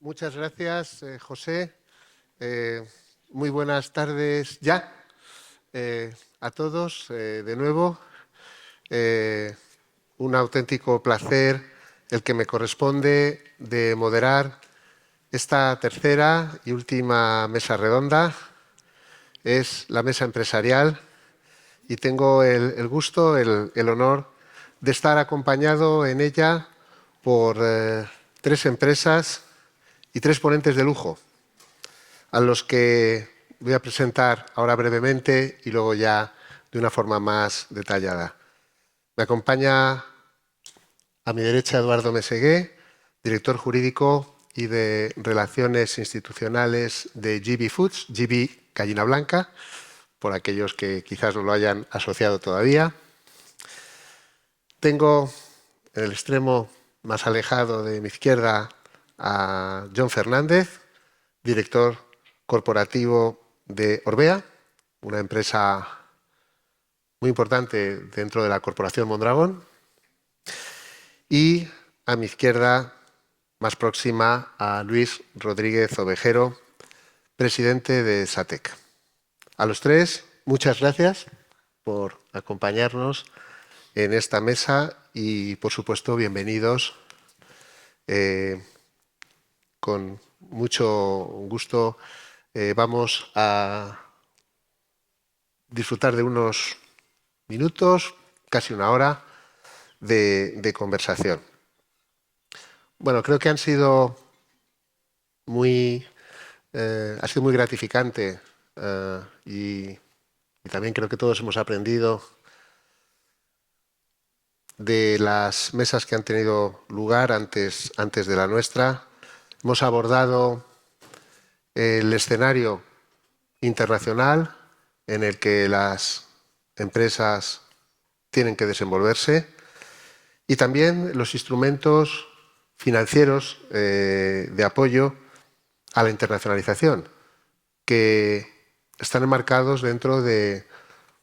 Muchas gracias, José. Muy buenas tardes ya a todos. De nuevo, un auténtico placer el que me corresponde de moderar esta tercera y última mesa redonda. Es la mesa empresarial y tengo el gusto, el honor de estar acompañado en ella por tres empresas y tres ponentes de lujo, a los que voy a presentar ahora brevemente y luego ya de una forma más detallada. Me acompaña a mi derecha Eduardo Mesegué, director jurídico y de Relaciones Institucionales de GB Foods, GB Gallina Blanca, por aquellos que quizás no lo hayan asociado todavía. Tengo en el extremo más alejado de mi izquierda a John Fernández, director corporativo de Orbea, una empresa muy importante dentro de la corporación Mondragón. Y a mi izquierda, más próxima, a Luis Rodríguez Ovejero, presidente de SATEC. A los tres, muchas gracias por acompañarnos en esta mesa y, por supuesto, bienvenidos. Con mucho gusto vamos a disfrutar de unos minutos, casi una hora, de conversación. Bueno, creo que ha sido muy gratificante y también creo que todos hemos aprendido de las mesas que han tenido lugar antes de la nuestra. Hemos abordado el escenario internacional en el que las empresas tienen que desenvolverse y también los instrumentos financieros de apoyo a la internacionalización, que están enmarcados dentro de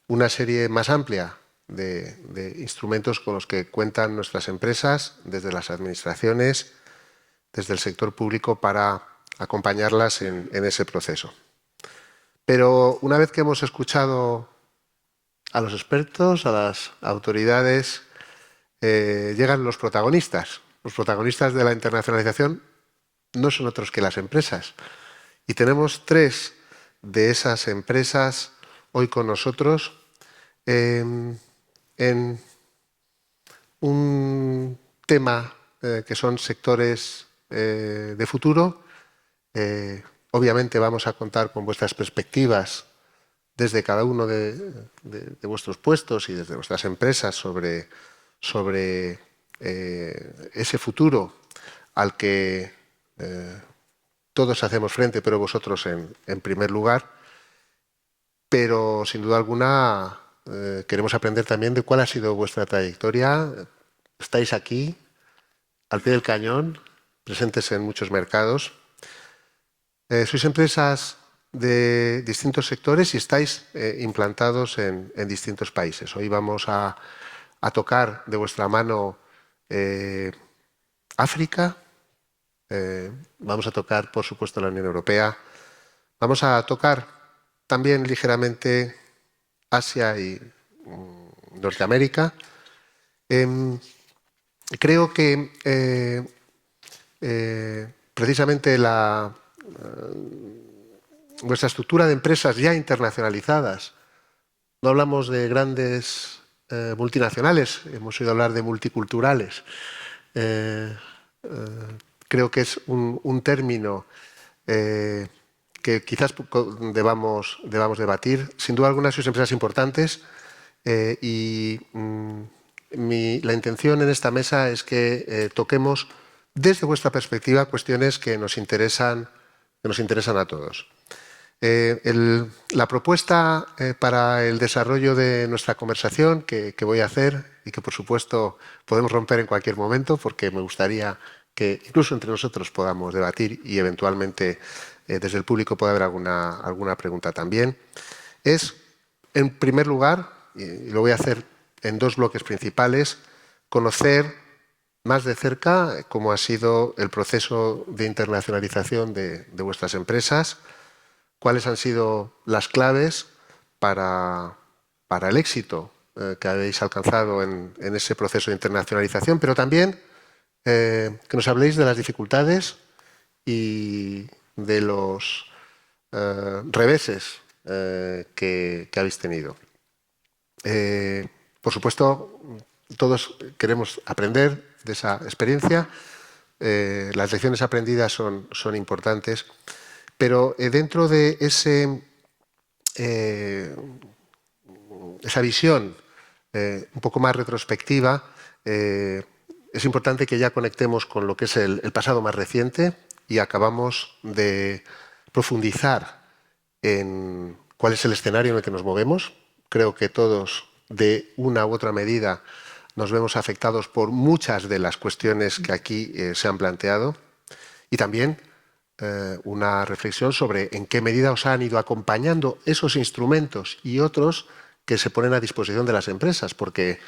una serie más amplia de instrumentos con los que cuentan nuestras empresas, desde las administraciones, desde el sector público, para acompañarlas en ese proceso. Pero una vez que hemos escuchado a los expertos, a las autoridades, llegan los protagonistas. Los protagonistas de la internacionalización no son otros que las empresas. Y tenemos tres de esas empresas hoy con nosotros en un tema que son sectores de futuro. Obviamente vamos a contar con vuestras perspectivas desde cada uno de vuestros puestos y desde vuestras empresas sobre ese futuro al que todos hacemos frente, pero vosotros en primer lugar. Pero, sin duda alguna, queremos aprender también de cuál ha sido vuestra trayectoria. Estáis aquí, al pie del cañón, presentes en muchos mercados. Sois empresas de distintos sectores y estáis implantados en distintos países. Hoy vamos a tocar de vuestra mano África, vamos a tocar, por supuesto, la Unión Europea, vamos a tocar también ligeramente Asia y Norteamérica. Creo que precisamente vuestra estructura de empresas ya internacionalizadas, no hablamos de grandes multinacionales, hemos oído hablar de multiculturales. Creo que es un término que quizás debamos debatir. Sin duda alguna sois empresas importantes y la intención en esta mesa es que toquemos desde vuestra perspectiva cuestiones que nos interesan a todos. La propuesta para el desarrollo de nuestra conversación que voy a hacer y que, por supuesto, podemos romper en cualquier momento, porque me gustaría que incluso entre nosotros podamos debatir y eventualmente desde el público puede haber alguna pregunta también, es, en primer lugar, y lo voy a hacer en dos bloques principales, conocer más de cerca cómo ha sido el proceso de internacionalización de vuestras empresas, cuáles han sido las claves para el éxito que habéis alcanzado en ese proceso de internacionalización, pero también que nos habléis de las dificultades y de los reveses que habéis tenido. Por supuesto, todos queremos aprender de esa experiencia. Las lecciones aprendidas son importantes, pero dentro de esa visión un poco más retrospectiva, es importante que ya conectemos con lo que es el pasado más reciente y acabamos de profundizar en cuál es el escenario en el que nos movemos. Creo que todos, de una u otra medida, nos vemos afectados por muchas de las cuestiones que aquí se han planteado y también una reflexión sobre en qué medida os han ido acompañando esos instrumentos y otros que se ponen a disposición de las empresas, porque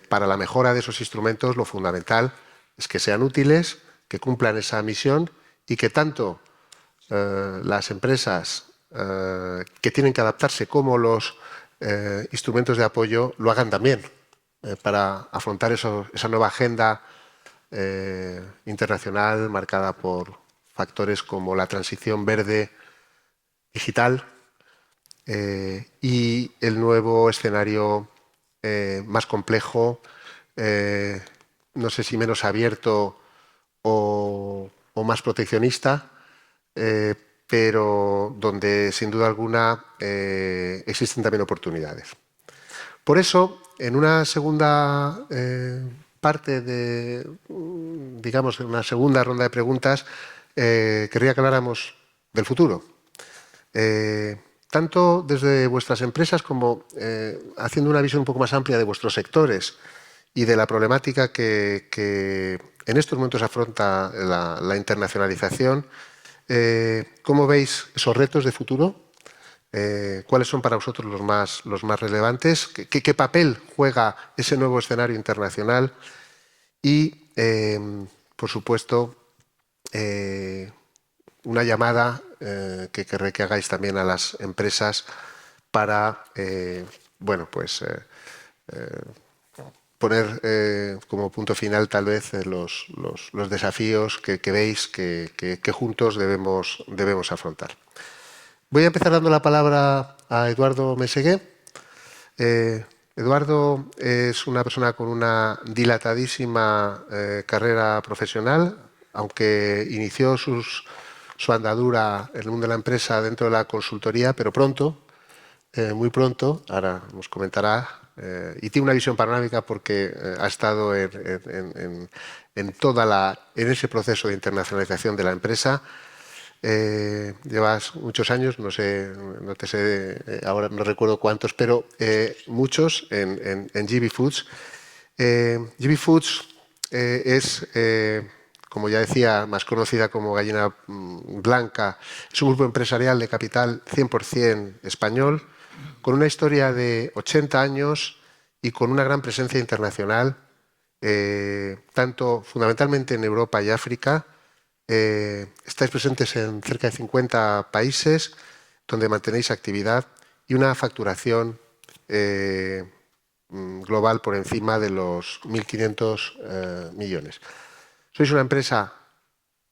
para la mejora de esos instrumentos lo fundamental es que sean útiles, que cumplan esa misión y que tanto las empresas que tienen que adaptarse como los instrumentos de apoyo lo hagan también para afrontar esa nueva agenda internacional marcada por factores como la transición verde digital y el nuevo escenario más complejo, no sé si menos abierto o más proteccionista, pero donde sin duda alguna existen también oportunidades. Por eso, en una segunda parte de, digamos, en una segunda ronda de preguntas, querría que habláramos del futuro. Tanto desde vuestras empresas como haciendo una visión un poco más amplia de vuestros sectores y de la problemática que en estos momentos afronta la internacionalización. ¿Cómo veis esos retos de futuro? ¿Cuáles son para vosotros los más relevantes? ¿Qué papel juega ese nuevo escenario internacional? Y, por supuesto, una llamada que querré que hagáis también a las empresas para, bueno, pues poner como punto final tal vez los desafíos que veis que juntos debemos afrontar. Voy a empezar dando la palabra a Eduardo Mesegué. Eduardo es una persona con una dilatadísima carrera profesional, aunque inició su andadura en el mundo de la empresa dentro de la consultoría, pero pronto, muy pronto, ahora nos comentará, y tiene una visión panorámica porque ha estado en ese proceso de internacionalización de la empresa. Llevas muchos años, no sé, ahora no recuerdo cuántos, pero muchos en GB Foods. GB Foods es, como ya decía, más conocida como Gallina Blanca. Es un grupo empresarial de capital 100% español, con una historia de 80 años y con una gran presencia internacional, tanto fundamentalmente en Europa y África. Estáis presentes en cerca de 50 países donde mantenéis actividad y una facturación global por encima de los 1.500 millones. Sois una empresa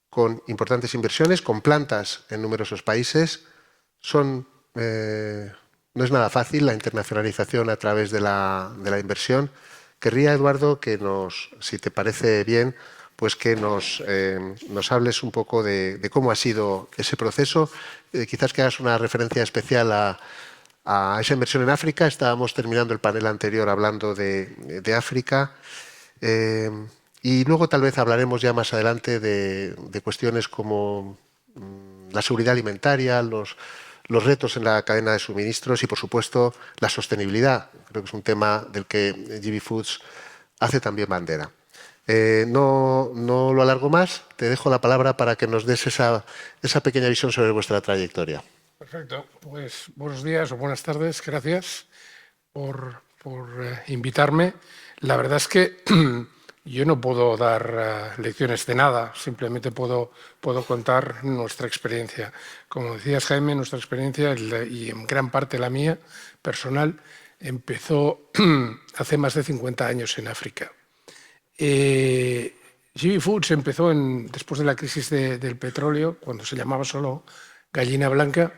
con importantes inversiones, con plantas en numerosos países. No es nada fácil la internacionalización a través de la inversión. Querría, Eduardo, que si te parece bien, pues que nos hables un poco de cómo ha sido ese proceso. Quizás que hagas una referencia especial a esa inversión en África. Estábamos terminando el panel anterior hablando de África. Y luego tal vez hablaremos ya más adelante de cuestiones como la seguridad alimentaria, los retos en la cadena de suministros y, por supuesto, la sostenibilidad. Creo que es un tema del que GB Foods hace también bandera. No lo alargo más, te dejo la palabra para que nos des esa pequeña visión sobre vuestra trayectoria. Perfecto, pues buenos días o buenas tardes, gracias por invitarme. La verdad es que Yo no puedo dar lecciones de nada, simplemente puedo contar nuestra experiencia. Como decías, Jaime, nuestra experiencia, y en gran parte la mía, personal, empezó hace más de 50 años en África. GB Foods empezó después de la crisis del petróleo, cuando se llamaba solo Gallina Blanca,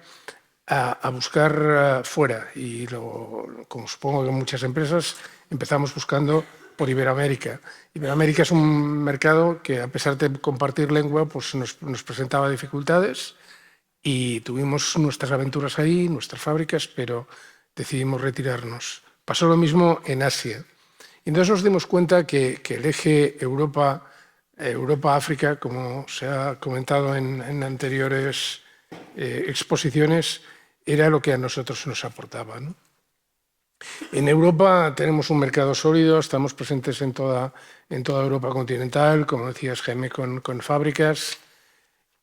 a buscar fuera. Y como supongo que muchas empresas, empezamos buscando por Iberoamérica. Iberoamérica es un mercado que, a pesar de compartir lengua, pues nos presentaba dificultades y tuvimos nuestras aventuras ahí, nuestras fábricas, pero decidimos retirarnos. Pasó lo mismo en Asia. Y entonces nos dimos cuenta que el eje Europa-África, como se ha comentado en anteriores exposiciones, era lo que a nosotros nos aportaba, ¿no? En Europa tenemos un mercado sólido, estamos presentes en toda Europa continental, como decías, Jaime, con fábricas.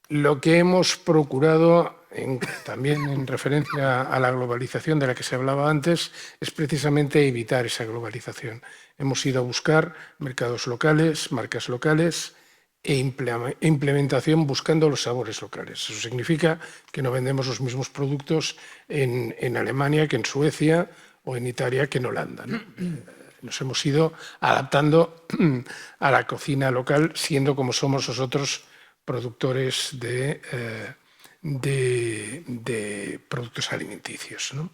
Lo que hemos procurado, también en referencia a la globalización de la que se hablaba antes, es precisamente evitar esa globalización. Hemos ido a buscar mercados locales, marcas locales e implementación buscando los sabores locales. Eso significa que no vendemos los mismos productos en Alemania que en Suecia o en Italia que en Holanda, ¿no? Nos hemos ido adaptando a la cocina local, siendo como somos nosotros productores de productos alimenticios, ¿no?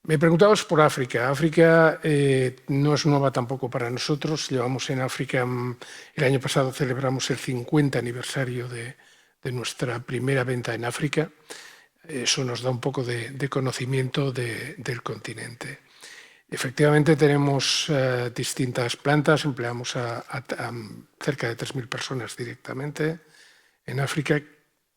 Me preguntabas por África. África no es nueva tampoco para nosotros. Llevamos en África, el año pasado celebramos el 50 aniversario de nuestra primera venta en África. Eso nos da un poco de conocimiento del continente. Efectivamente, tenemos distintas plantas, empleamos a cerca de 3.000 personas directamente. En África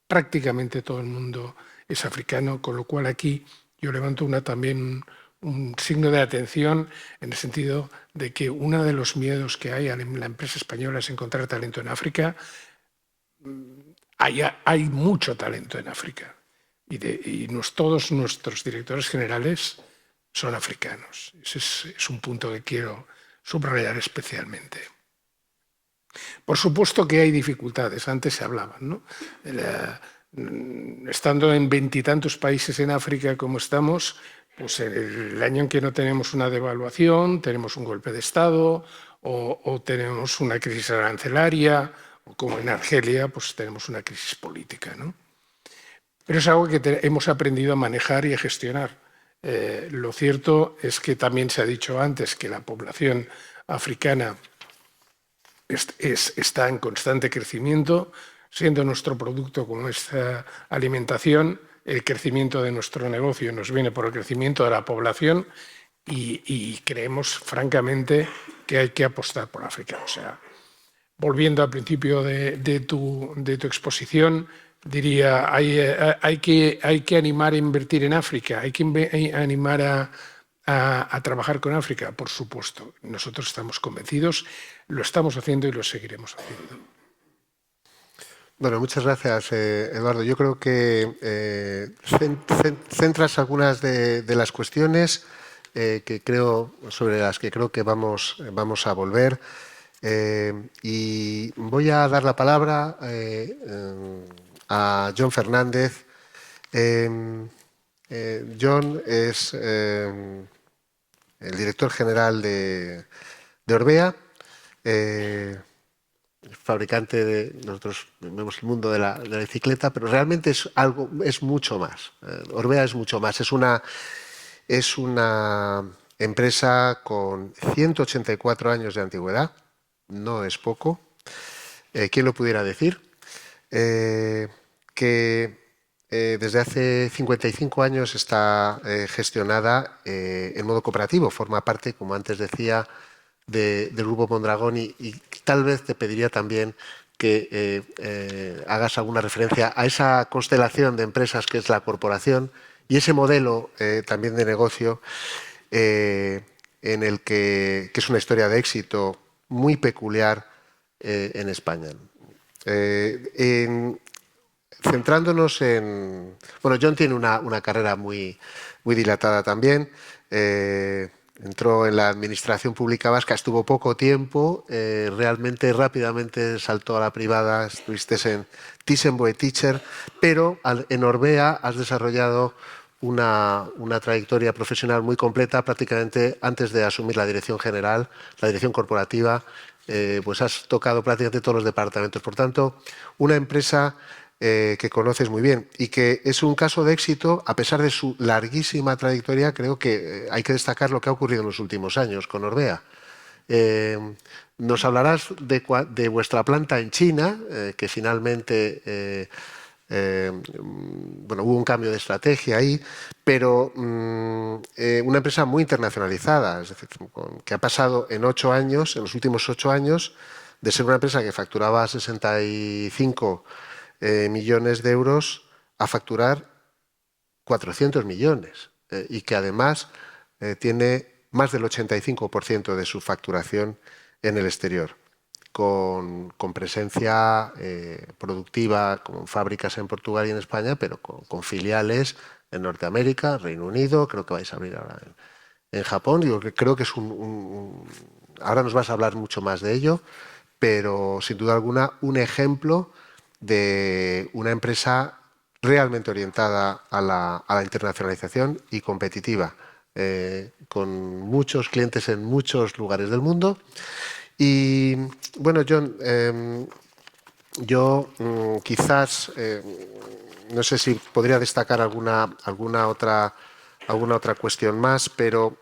prácticamente todo el mundo es africano, con lo cual aquí yo levanto también un signo de atención en el sentido de que uno de los miedos que hay en la empresa española es encontrar talento en África. Hay mucho talento en África y todos nuestros directores generales son africanos. Ese es un punto que quiero subrayar especialmente. Por supuesto que hay dificultades, antes se hablaban, ¿no? Estando en 20 y tantos países en África como estamos, pues el año en que no tenemos una devaluación, tenemos un golpe de Estado o tenemos una crisis arancelaria, o como en Argelia, pues tenemos una crisis política, ¿no? Pero es algo que hemos aprendido a manejar y a gestionar. Lo cierto es que también se ha dicho antes que la población africana está en constante crecimiento, siendo nuestro producto como esta alimentación, el crecimiento de nuestro negocio nos viene por el crecimiento de la población y creemos francamente que hay que apostar por África. O sea, volviendo al principio de tu exposición, diría, hay que animar a invertir en África, hay que animar a trabajar con África, por supuesto. Nosotros estamos convencidos, lo estamos haciendo y lo seguiremos haciendo. Bueno, muchas gracias, Eduardo. Yo creo que centras algunas de las cuestiones sobre las que creo que vamos a volver. Y voy a dar la palabra a John Fernández. John es el director general de Orbea, fabricante nosotros vemos el mundo de la bicicleta, pero realmente es mucho más. Orbea es mucho más. Es una empresa con 184 años de antigüedad, no es poco. ¿Quién lo pudiera decir? Que desde hace 55 años está gestionada en modo cooperativo. Forma parte, como antes decía, del Grupo Mondragón y tal vez te pediría también que hagas alguna referencia a esa constelación de empresas que es la corporación y ese modelo también de negocio en el que es una historia de éxito muy peculiar en España. Centrándonos en... Bueno, John tiene una carrera muy dilatada también. entró en la administración pública vasca, estuvo poco tiempo, realmente rápidamente saltó a la privada, estuviste en Thyssen-Boe-Teacher, pero en Orbea has desarrollado una trayectoria profesional muy completa prácticamente antes de asumir la dirección general, la dirección corporativa, pues has tocado prácticamente todos los departamentos. Por tanto, una empresa que conoces muy bien y que es un caso de éxito a pesar de su larguísima trayectoria. Creo que hay que destacar lo que ha ocurrido en los últimos años con Orbea. Nos hablarás de vuestra planta en China, que finalmente bueno, hubo un cambio de estrategia ahí, pero una empresa muy internacionalizada, es decir, que ha pasado en 8 años, en los últimos 8 años, de ser una empresa que facturaba 65 millones de euros a facturar 400 millones y que además tiene más del 85% de su facturación en el exterior, con presencia productiva, con fábricas en Portugal y en España, pero con filiales en Norteamérica, Reino Unido, creo que vais a abrir ahora en Japón. Digo que creo que es ahora nos vas a hablar mucho más de ello, pero sin duda alguna un ejemplo de una empresa realmente orientada a la internacionalización y competitiva, con muchos clientes en muchos lugares del mundo. Y bueno, John, yo quizás, no sé si podría destacar alguna otra cuestión más, pero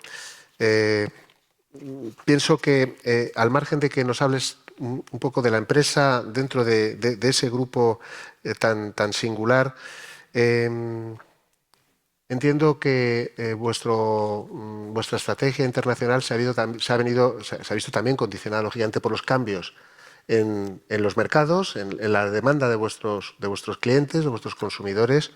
pienso que al margen de que nos hables un poco de la empresa dentro de ese grupo tan singular, entiendo que vuestra estrategia internacional se ha visto también condicionada, lógicamente, por los cambios en los mercados, en la demanda de vuestros clientes, de vuestros consumidores.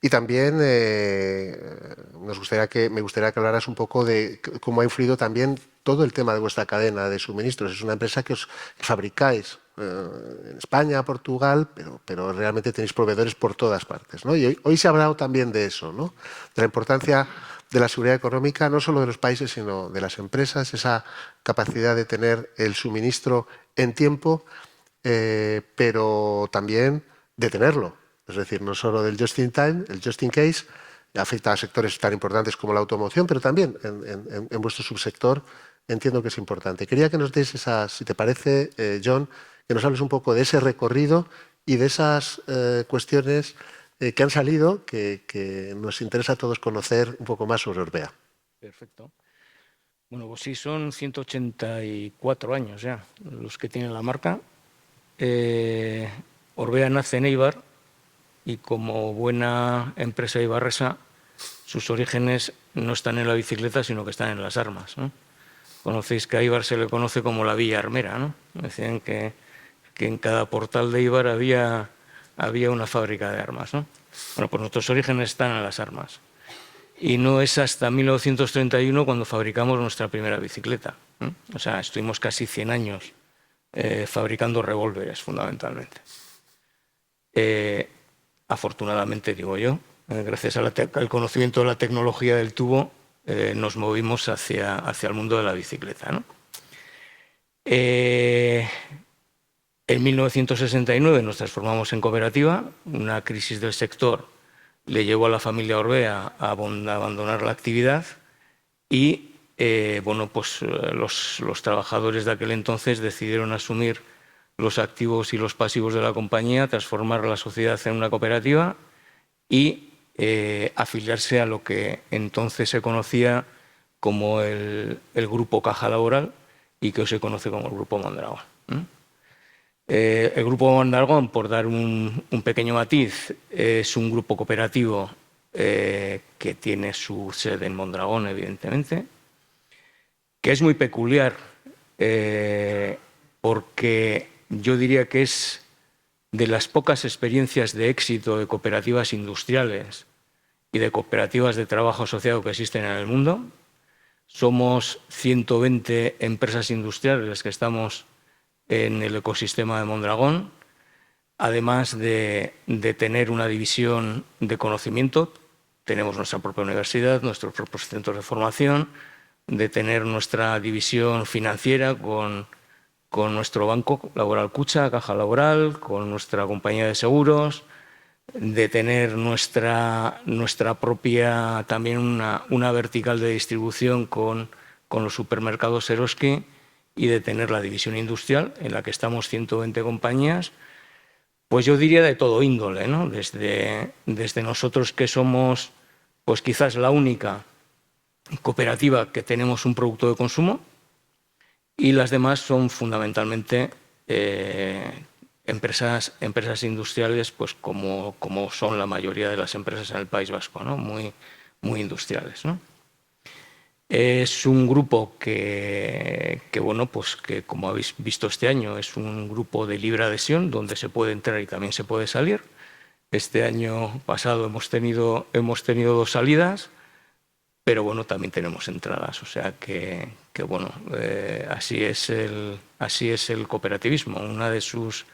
Y también me gustaría que hablaras un poco de cómo ha influido también todo el tema de vuestra cadena de suministros. Es una empresa que fabricáis en España, Portugal, pero realmente tenéis proveedores por todas partes, ¿no? Y hoy se ha hablado también de eso, ¿no? De la importancia de la seguridad económica, no solo de los países, sino de las empresas, esa capacidad de tener el suministro en tiempo, pero también de tenerlo. Es decir, no solo del just in time, el just in case, afecta a sectores tan importantes como la automoción, pero también en vuestro subsector entiendo que es importante. Quería que nos deis si te parece, John, que nos hables un poco de ese recorrido y de esas cuestiones que han salido, que nos interesa a todos conocer un poco más sobre Orbea. Perfecto. Bueno, pues sí, son 184 años ya los que tienen la marca. Orbea nace en Eibar y como buena empresa ibarresa, sus orígenes no están en la bicicleta, sino que están en las armas, ¿no? Conocéis que a Eibar se le conoce como la Villa Armera, ¿no? Decían que en cada portal de Eibar había una fábrica de armas, ¿no? Bueno, pues nuestros orígenes están en las armas. Y no es hasta 1931 cuando fabricamos nuestra primera bicicleta, ¿no? O sea, estuvimos casi 100 años fabricando revólveres, fundamentalmente. Afortunadamente, digo yo, gracias al conocimiento de la tecnología del tubo, nos movimos hacia el mundo de la bicicleta, ¿no? En 1969 nos transformamos en cooperativa. Una crisis del sector le llevó a la familia Orbea a abandonar la actividad y bueno, pues los trabajadores de aquel entonces decidieron asumir los activos y los pasivos de la compañía, transformar la sociedad en una cooperativa y afiliarse a lo que entonces se conocía como el Grupo Caja Laboral y que hoy se conoce como el Grupo Mondragón. El Grupo Mondragón, por dar un pequeño matiz, es un grupo cooperativo que tiene su sede en Mondragón, evidentemente, que es muy peculiar porque yo diría que es de las pocas experiencias de éxito de cooperativas industriales y de cooperativas de trabajo asociado que existen en el mundo. Somos 120 empresas industriales las que estamos en el ecosistema de Mondragón, además de tener una división de conocimiento. Tenemos nuestra propia universidad, nuestros propios centros de formación, tener nuestra división financiera con nuestro banco Laboral Kutxa, Caja Laboral, con nuestra compañía de seguros, de tener nuestra propia, también una vertical de distribución con los supermercados Eroski, y de tener la división industrial, en la que estamos 120 compañías, pues yo diría de todo índole, ¿no? Desde nosotros, que somos pues quizás la única cooperativa que tenemos un producto de consumo, y las demás son fundamentalmente empresas industriales, pues como son la mayoría de las empresas en el País Vasco, ¿no? Muy industriales, ¿no? Es un grupo que, bueno, pues que, como habéis visto este año, es un grupo de libre adhesión, donde se puede entrar y también se puede salir. Este año pasado hemos tenido 2 salidas, pero bueno, también tenemos entradas. O sea que bueno, así es el cooperativismo. Una de sus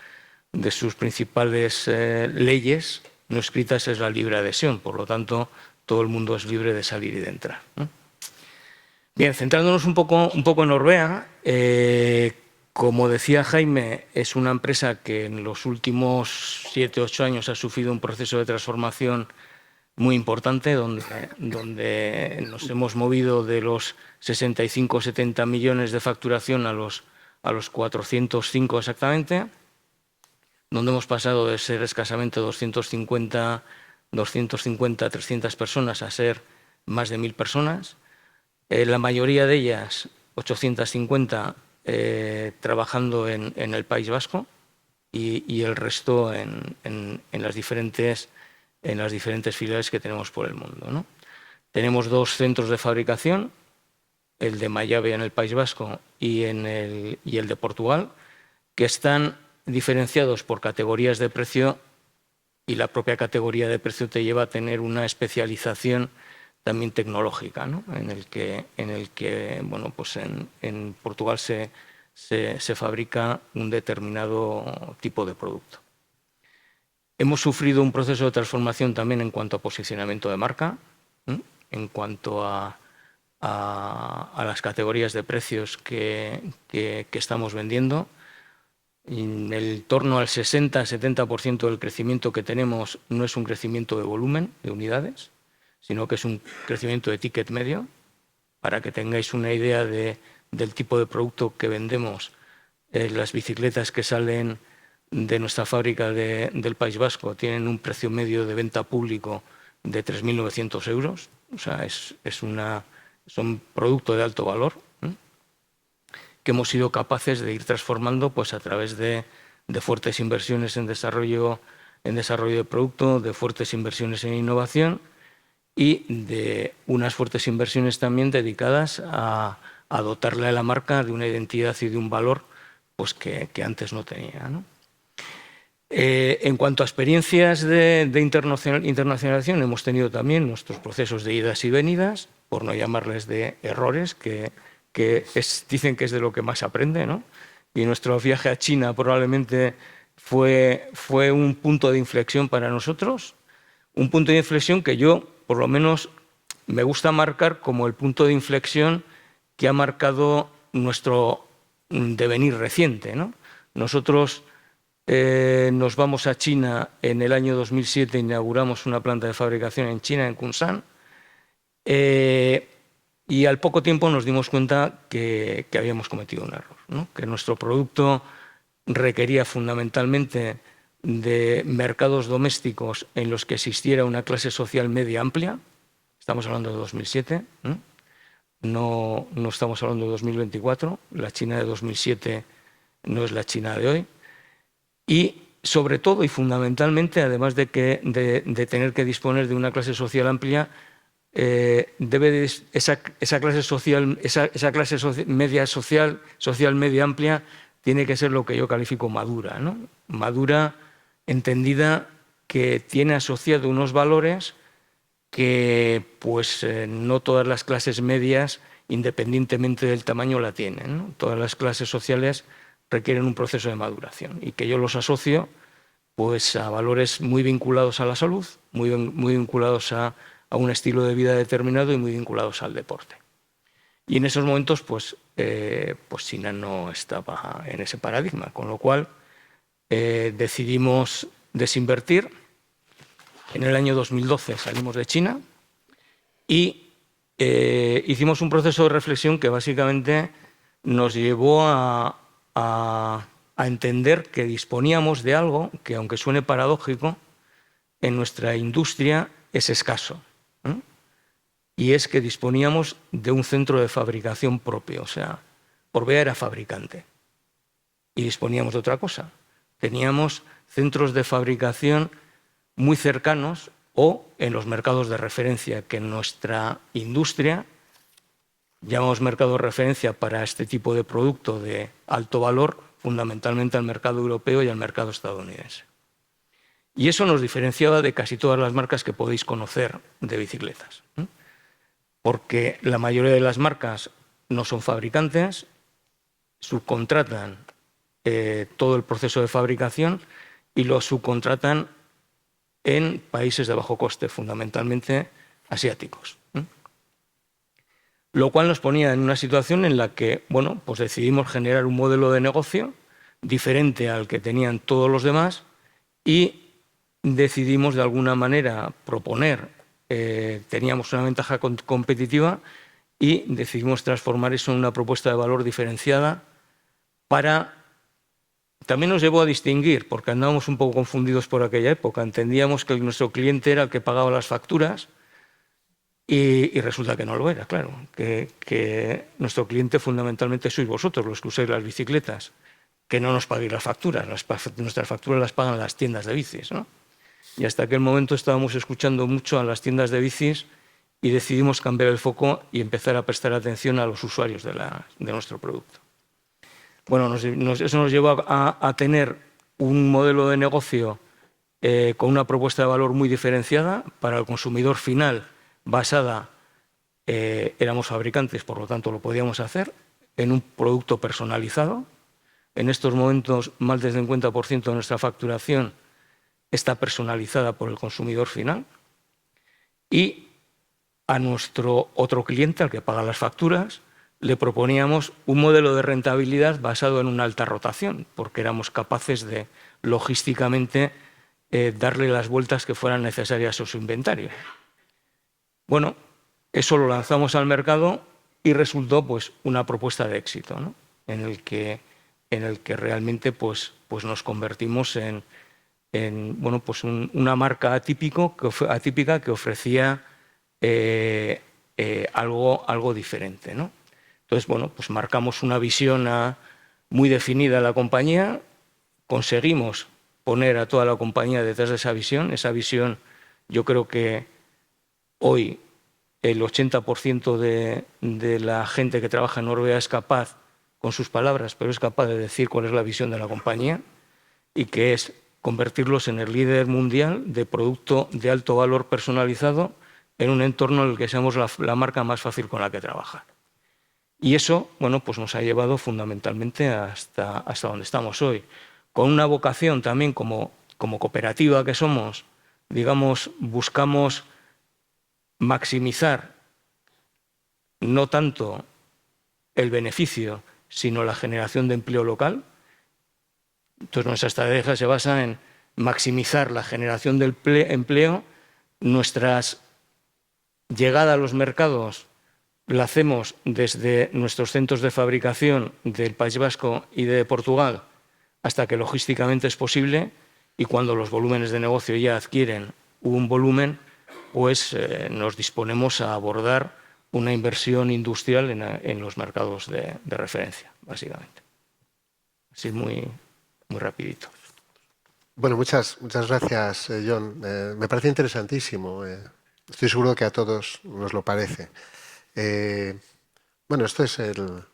principales leyes no escritas es la libre adhesión. Por lo tanto, todo el mundo es libre de salir y de entrar, ¿no? Bien, centrándonos un poco en Orbea, como decía Jaime, es una empresa que en los últimos 7 u 8 años ha sufrido un proceso de transformación muy importante, donde nos hemos movido de los 65 o 70 millones de facturación a los 405 exactamente, donde hemos pasado de ser escasamente 250, 300 personas a ser más de 1.000 personas. La mayoría de ellas, 850, trabajando en el País Vasco, y el resto en las diferentes filiales que tenemos por el mundo, ¿no? Tenemos 2 centros de fabricación, el de Mayavia en el País Vasco y el de Portugal, que están diferenciados por categorías de precio, y la propia categoría de precio te lleva a tener una especialización también tecnológica, ¿no? En el que bueno, pues en Portugal se fabrica un determinado tipo de producto. Hemos sufrido un proceso de transformación también en cuanto a posicionamiento de marca, en cuanto a las categorías de precios que estamos vendiendo. En el torno al 60-70% del crecimiento que tenemos no es un crecimiento de volumen, de unidades, sino que es un crecimiento de ticket medio. Para que tengáis una idea del tipo de producto que vendemos, las bicicletas que salen de nuestra fábrica del País Vasco tienen un precio medio de venta público de 3.900 euros. O sea, son producto de alto valor, que hemos sido capaces de ir transformando, pues, a través de fuertes inversiones en desarrollo de producto, de fuertes inversiones en innovación, y de unas fuertes inversiones también dedicadas a dotarle a la marca de una identidad y de un valor, pues, que antes no tenía, ¿no? En cuanto a experiencias de internacionalización, hemos tenido también nuestros procesos de idas y venidas, por no llamarles de errores, que dicen que es de lo que más se aprende, ¿no? Y nuestro viaje a China probablemente fue un punto de inflexión para nosotros, un punto de inflexión que yo, por lo menos, me gusta marcar como el punto de inflexión que ha marcado nuestro devenir reciente, ¿no? Nosotros nos vamos a China en el año 2007, inauguramos una planta de fabricación en China, en Kunshan, y al poco tiempo nos dimos cuenta que habíamos cometido un error, ¿no? Que nuestro producto requería fundamentalmente de mercados domésticos en los que existiera una clase social media amplia. Estamos hablando de 2007, ¿no? No estamos hablando de 2024. La China de 2007 no es la China de hoy. Y sobre todo y fundamentalmente, además de tener que disponer de una clase social amplia, esa clase social media amplia tiene que ser lo que yo califico madura, ¿no? Madura, entendida que tiene asociado unos valores que, pues, no todas las clases medias, independientemente del tamaño, la tienen, ¿no? Todas las clases sociales requieren un proceso de maduración, y que yo los asocio, pues, a valores muy vinculados a la salud, muy vinculados a un estilo de vida determinado y muy vinculados al deporte. Y en esos momentos, pues China no estaba en ese paradigma, con lo cual decidimos desinvertir. En el año 2012 salimos de China y hicimos un proceso de reflexión que básicamente nos llevó a entender que disponíamos de algo que, aunque suene paradójico, en nuestra industria es escaso. Y es que disponíamos de un centro de fabricación propio. O sea, Orbea era fabricante y disponíamos de otra cosa. Teníamos centros de fabricación muy cercanos o en los mercados de referencia, que en nuestra industria llamamos mercado de referencia para este tipo de producto de alto valor, fundamentalmente al mercado europeo y al mercado estadounidense. Y eso nos diferenciaba de casi todas las marcas que podéis conocer de bicicletas, porque la mayoría de las marcas no son fabricantes, subcontratan todo el proceso de fabricación y lo subcontratan en países de bajo coste, fundamentalmente asiáticos. Lo cual nos ponía en una situación en la que, bueno, pues decidimos generar un modelo de negocio diferente al que tenían todos los demás y decidimos de alguna manera proponer, teníamos una ventaja competitiva y decidimos transformar eso en una propuesta de valor diferenciada para... También nos llevó a distinguir, porque andábamos un poco confundidos por aquella época. Entendíamos que nuestro cliente era el que pagaba las facturas y resulta que no lo era, claro. Que nuestro cliente fundamentalmente sois vosotros, los que usáis las bicicletas, que no nos paguéis las facturas. Nuestras facturas las pagan las tiendas de bicis, ¿no? Y hasta aquel momento estábamos escuchando mucho a las tiendas de bicis y decidimos cambiar el foco y empezar a prestar atención a los usuarios de nuestro producto. Bueno, eso nos llevó a tener un modelo de negocio con una propuesta de valor muy diferenciada para el consumidor final, basada, éramos fabricantes, por lo tanto lo podíamos hacer, en un producto personalizado. En estos momentos, más del 50% de nuestra facturación está personalizada por el consumidor final. Y a nuestro otro cliente, al que paga las facturas, le proponíamos un modelo de rentabilidad basado en una alta rotación, porque éramos capaces de, logísticamente, darle las vueltas que fueran necesarias a su inventario. Bueno, eso lo lanzamos al mercado y resultó pues una propuesta de éxito, ¿no? en el que realmente pues nos convertimos en bueno, pues una marca atípica que ofrecía algo diferente, ¿no? Entonces, bueno, pues marcamos una visión muy definida a la compañía, conseguimos poner a toda la compañía detrás de esa visión. Esa visión, yo creo que hoy el 80% de la gente que trabaja en Orbea es capaz, con sus palabras, pero es capaz de decir cuál es la visión de la compañía, y que es convertirlos en el líder mundial de producto de alto valor personalizado en un entorno en el que seamos la marca más fácil con la que trabajar. Y eso, bueno, pues nos ha llevado fundamentalmente hasta donde estamos hoy. Con una vocación también como cooperativa que somos, digamos, buscamos maximizar no tanto el beneficio, sino la generación de empleo local. Entonces, nuestra estrategia se basa en maximizar la generación del empleo. Nuestras llegadas a los mercados la hacemos desde nuestros centros de fabricación del País Vasco y de Portugal hasta que logísticamente es posible, y cuando los volúmenes de negocio ya adquieren un volumen, pues nos disponemos a abordar una inversión industrial en los mercados de referencia, básicamente. Así muy rapidito. Bueno, muchas gracias, John. Me parece interesantísimo. Estoy seguro que a todos nos lo parece. Bueno, esto es el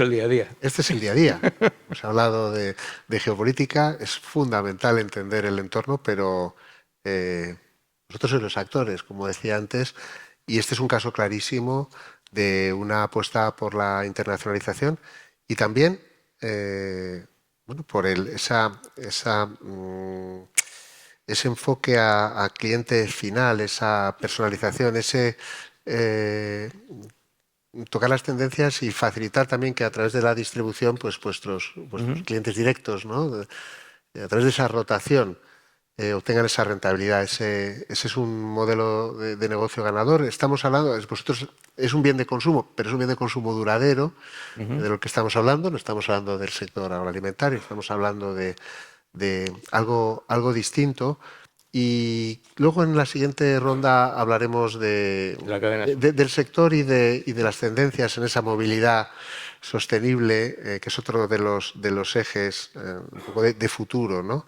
día a día. Este es el día a día. Hemos hablado de geopolítica. Es fundamental entender el entorno, pero nosotros sois los actores, como decía antes, y este es un caso clarísimo de una apuesta por la internacionalización y también bueno, por ese enfoque a cliente final, esa personalización, tocar las tendencias y facilitar también que a través de la distribución, pues vuestros clientes directos, ¿no? A través de esa rotación, obtengan esa rentabilidad. Ese es un modelo de negocio ganador. Estamos hablando, vosotros es un bien de consumo, pero es un bien de consumo duradero, de lo que estamos hablando. No estamos hablando del sector agroalimentario, estamos hablando de algo distinto. Y luego en la siguiente ronda hablaremos del sector y de las tendencias en esa movilidad sostenible, que es otro de los ejes un poco de futuro, ¿no?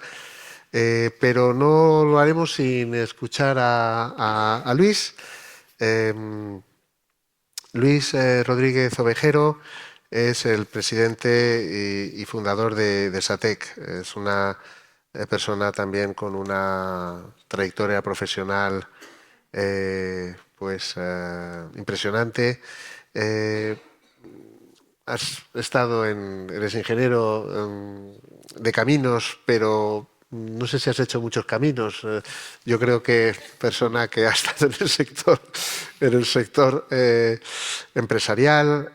Pero no lo haremos sin escuchar a Luis. Luis Rodríguez Ovejero es el presidente y fundador de SATEC. Es una persona también con una trayectoria profesional impresionante. Eres ingeniero de caminos, pero no sé si has hecho muchos caminos. Yo creo que persona que ha estado en el sector empresarial,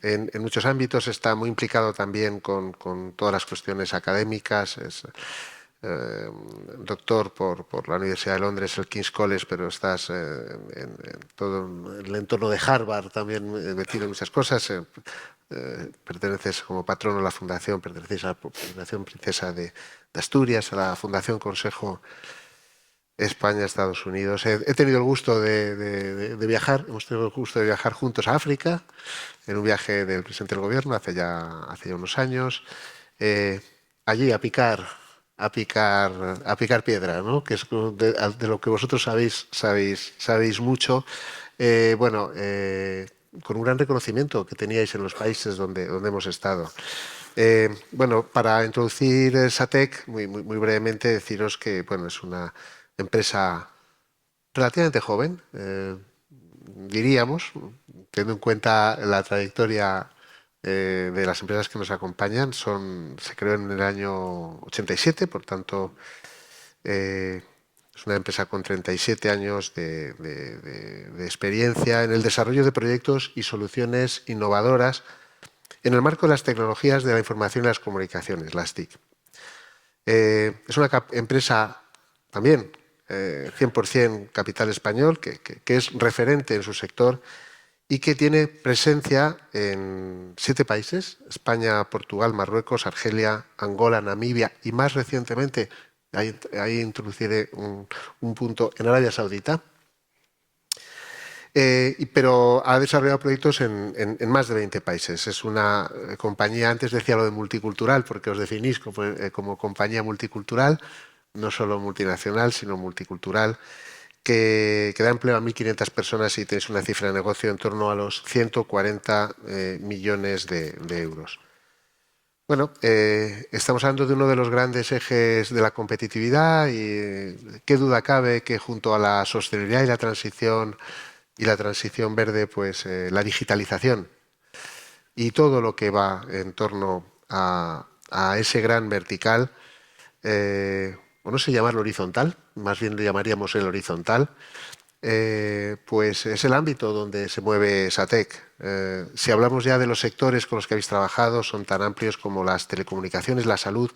en muchos ámbitos, está muy implicado también con todas las cuestiones académicas. Es doctor por la Universidad de Londres, el King's College, pero estás en todo el entorno de Harvard también metido en muchas cosas. Perteneces como patrono a la fundación, perteneces a la Fundación Princesa de Asturias, a la Fundación Consejo España-Estados Unidos. He tenido el gusto de viajar, hemos tenido el gusto de viajar juntos a África, en un viaje del presidente del gobierno hace ya unos años, allí a picar piedra, ¿no? Que es de lo que vosotros sabéis mucho. Con un gran reconocimiento que teníais en los países donde hemos estado. Para introducir SATEC, muy brevemente deciros que es una empresa relativamente joven, diríamos, teniendo en cuenta la trayectoria de las empresas que nos acompañan. Se creó en el año 87, por tanto, es una empresa con 37 años de experiencia en el desarrollo de proyectos y soluciones innovadoras en el marco de las tecnologías de la información y las comunicaciones, las TIC. Es una empresa también 100% capital español, que es referente en su sector y que tiene presencia en 7 países: España, Portugal, Marruecos, Argelia, Angola, Namibia y más recientemente, ahí introduciré un punto, en Arabia Saudita. Pero ha desarrollado proyectos en más de 20 países. Es una compañía, antes decía lo de multicultural, porque os definís como compañía multicultural, no solo multinacional, sino multicultural, que da empleo a 1.500 personas y tenéis una cifra de negocio en torno a los 140 millones de euros. Estamos hablando de uno de los grandes ejes de la competitividad y qué duda cabe que junto a la sostenibilidad y la transición verde, la digitalización y todo lo que va en torno a ese gran vertical, no sé llamarlo horizontal, más bien lo llamaríamos el horizontal, es el ámbito donde se mueve SATEC. Si hablamos ya de los sectores con los que habéis trabajado, son tan amplios como las telecomunicaciones, la salud,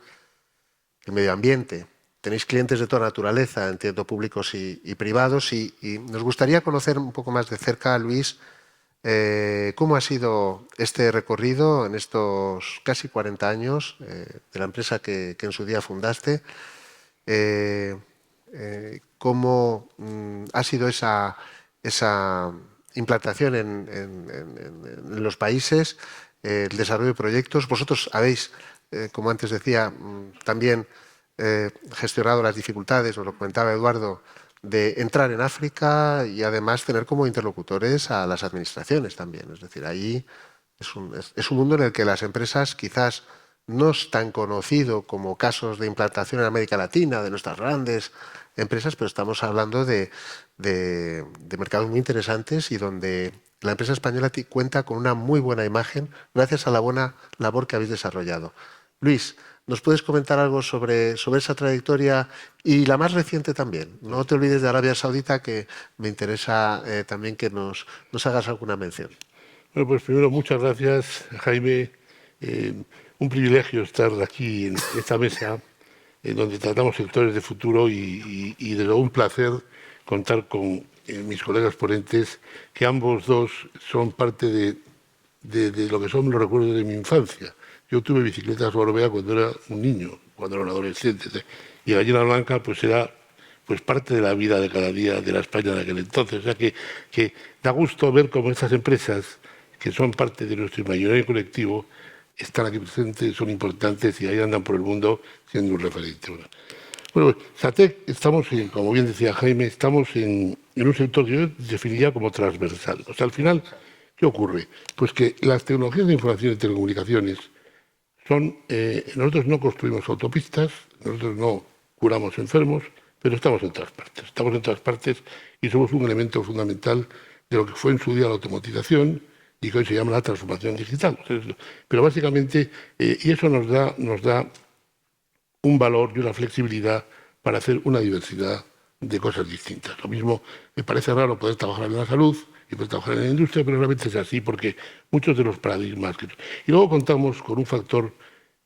el medio ambiente. Tenéis clientes de toda naturaleza, entiendo, públicos y privados, y nos gustaría conocer un poco más de cerca, Luis, cómo ha sido este recorrido en estos casi 40 años de la empresa que en su día fundaste, cómo ha sido esa implantación en los países, el desarrollo de proyectos. Vosotros habéis, como antes decía, también gestionado las dificultades, os lo comentaba Eduardo, de entrar en África y además tener como interlocutores a las administraciones también. Es decir, ahí es un mundo en el que las empresas quizás no es tan conocido como casos de implantación en América Latina, de nuestras grandes empresas, pero estamos hablando de mercados muy interesantes y donde la empresa española cuenta con una muy buena imagen gracias a la buena labor que habéis desarrollado. Luis, ¿Nos puedes comentar algo sobre esa trayectoria y la más reciente también? No te olvides de Arabia Saudita, que me interesa también que nos hagas alguna mención. Bueno, pues primero, muchas gracias, Jaime. Un privilegio estar aquí en esta mesa, en donde tratamos sectores de futuro y desde luego un placer contar con mis colegas ponentes, que ambos dos son parte de lo que son los recuerdos de mi infancia. Yo tuve bicicletas Orbea cuando era un niño, cuando era un adolescente, y Gallina Blanca pues era parte de la vida de cada día de la España de aquel entonces. O sea que da gusto ver cómo estas empresas, que son parte de nuestro imaginario colectivo, están aquí presentes, son importantes y ahí andan por el mundo siendo un referente. Bueno, SATEC, estamos, como bien decía Jaime, estamos en un sector que yo definiría como transversal. O sea, al final, ¿qué ocurre? Pues que las tecnologías de información y telecomunicaciones son... nosotros no construimos autopistas, nosotros no curamos enfermos, pero estamos en todas partes. Estamos en todas partes y somos un elemento fundamental de lo que fue en su día la automatización y que hoy se llama la transformación digital. Pero básicamente, y eso nos da un valor y una flexibilidad para hacer una diversidad de cosas distintas. Lo mismo, me parece raro poder trabajar en la salud y poder trabajar en la industria, pero realmente es así porque muchos de los paradigmas... Y luego contamos con un factor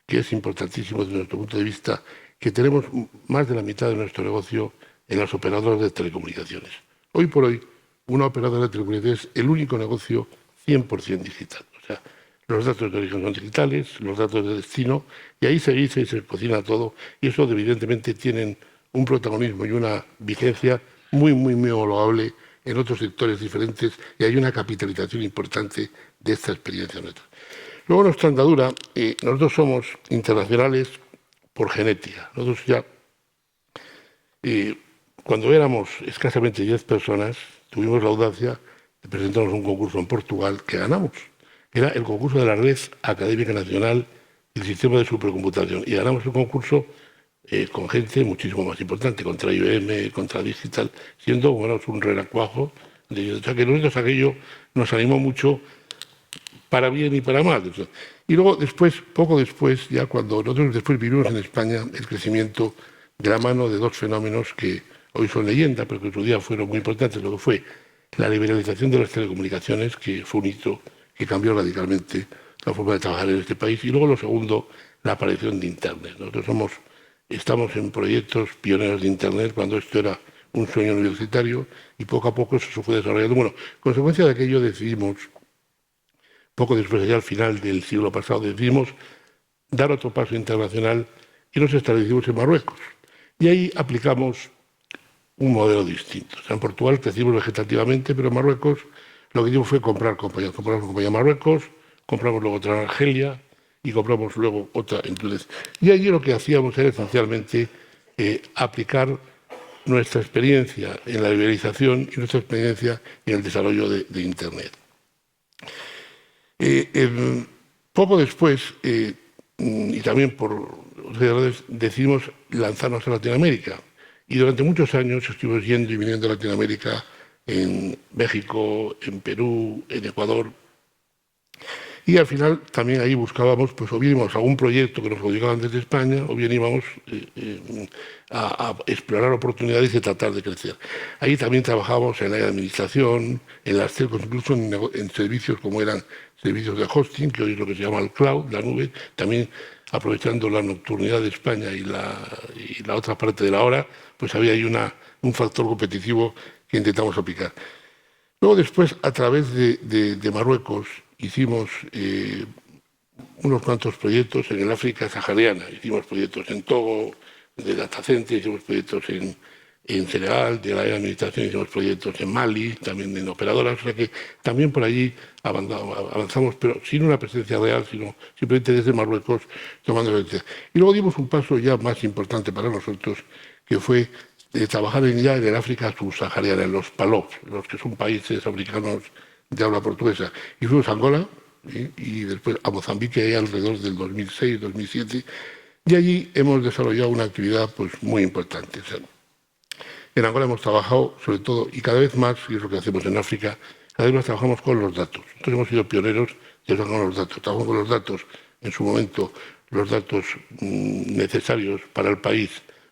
que es importantísimo desde nuestro punto de vista, que tenemos más de la mitad de nuestro negocio en las operadoras de telecomunicaciones. Hoy por hoy, una operadora de telecomunicaciones es el único negocio 100% digital. O sea, los datos de origen son digitales, los datos de destino, y ahí se dice y se cocina todo, y eso evidentemente tienen un protagonismo y una vigencia muy, muy, muy loable en otros sectores diferentes, y hay una capitalización importante de esta experiencia nuestra. Luego, nuestra andadura, nosotros somos internacionales por genética. Nosotros ya, cuando éramos escasamente 10 personas, tuvimos la audacia de presentarnos un concurso en Portugal que ganamos. Era el concurso de la Red Académica Nacional y el Sistema de Supercomputación. Y ganamos el concurso con gente muchísimo más importante, contra IBM, contra Digital, siendo un renacuajo. O sea que nosotros aquello nos animó mucho para bien y para mal. Y luego después, poco después, ya cuando nosotros después vivimos en España el crecimiento de la mano de dos fenómenos que hoy son leyenda, pero que en su día fueron muy importantes, lo que fue la liberalización de las telecomunicaciones, que fue un hito que cambió radicalmente la forma de trabajar en este país, y luego lo segundo, la aparición de Internet. Nosotros estamos en proyectos pioneros de Internet cuando esto era un sueño universitario y poco a poco eso se fue desarrollando. Bueno, consecuencia de aquello decidimos, poco después, allá al final del siglo pasado, decidimos dar otro paso internacional y nos establecimos en Marruecos. Y ahí aplicamos un modelo distinto. O sea, en Portugal crecimos vegetativamente, pero en Marruecos lo que hicimos fue comprar compañías. Compramos una compañía en Marruecos, compramos luego otra en Argelia y compramos luego otra en Túnez. Y allí lo que hacíamos era esencialmente aplicar nuestra experiencia en la liberalización y nuestra experiencia en el desarrollo de Internet. Poco después, y también por decidimos lanzarnos a Latinoamérica. Y durante muchos años estuvimos yendo y viniendo a Latinoamérica, en México, en Perú, en Ecuador. Y al final también ahí buscábamos, pues o bien íbamos a algún proyecto que nos lo llegaban desde España, o bien íbamos a explorar oportunidades y tratar de crecer. Ahí también trabajábamos en la administración, en las telcos, incluso en servicios como eran servicios de hosting, que hoy es lo que se llama el cloud, la nube, también aprovechando la nocturnidad de España y la otra parte de la hora, pues había ahí un factor competitivo que intentamos aplicar. Luego después, a través de Marruecos, hicimos unos cuantos proyectos en el África sahariana. Hicimos proyectos en Togo, de data center, hicimos proyectos en Senegal, de la administración, hicimos proyectos en Mali, también en operadoras. O sea que también por allí avanzamos, pero sin una presencia real, sino simplemente desde Marruecos tomando la presencia. Y luego dimos un paso ya más importante para nosotros, que fue trabajar ya en el África subsahariana, en los PALOP, los que son países africanos de habla portuguesa. Y fuimos a Angola y después a Mozambique alrededor del 2006, 2007. Y allí hemos desarrollado una actividad pues, muy importante. O sea, en Angola hemos trabajado sobre todo, y cada vez más, y es lo que hacemos en África, cada vez más trabajamos con los datos. Nosotros hemos sido pioneros de trabajar con los datos. Trabajamos con los datos en su momento los datos necesarios para el país,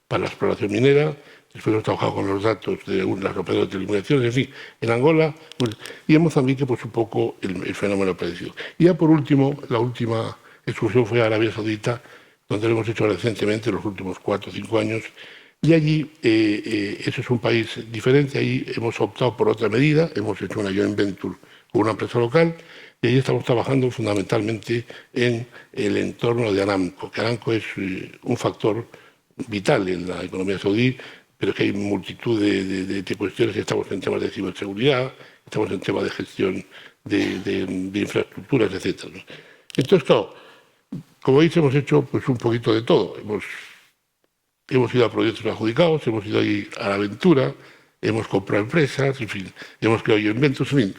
para la exploración minera. Después hemos trabajado con los datos de las operadoras de telecomunicaciones, en fin, en Angola, pues, y en Mozambique, pues un poco el fenómeno parecido. Y ya por último, la última excursión fue a Arabia Saudita, donde lo hemos hecho recientemente, en los últimos 4 o 5 años, y allí, ese es un país diferente, ahí hemos optado por otra medida, hemos hecho una joint venture con una empresa local, y ahí estamos trabajando fundamentalmente en el entorno de Aramco, que Aramco es un factor vital en la economía saudí, pero es que hay multitud de cuestiones. Estamos en temas de ciberseguridad, estamos en temas de gestión de infraestructuras, etc. Entonces, claro, como veis, hemos hecho pues un poquito de todo. Hemos ido a proyectos adjudicados, hemos ido ahí a la aventura, hemos comprado empresas, en fin, hemos creado inventos, en fin.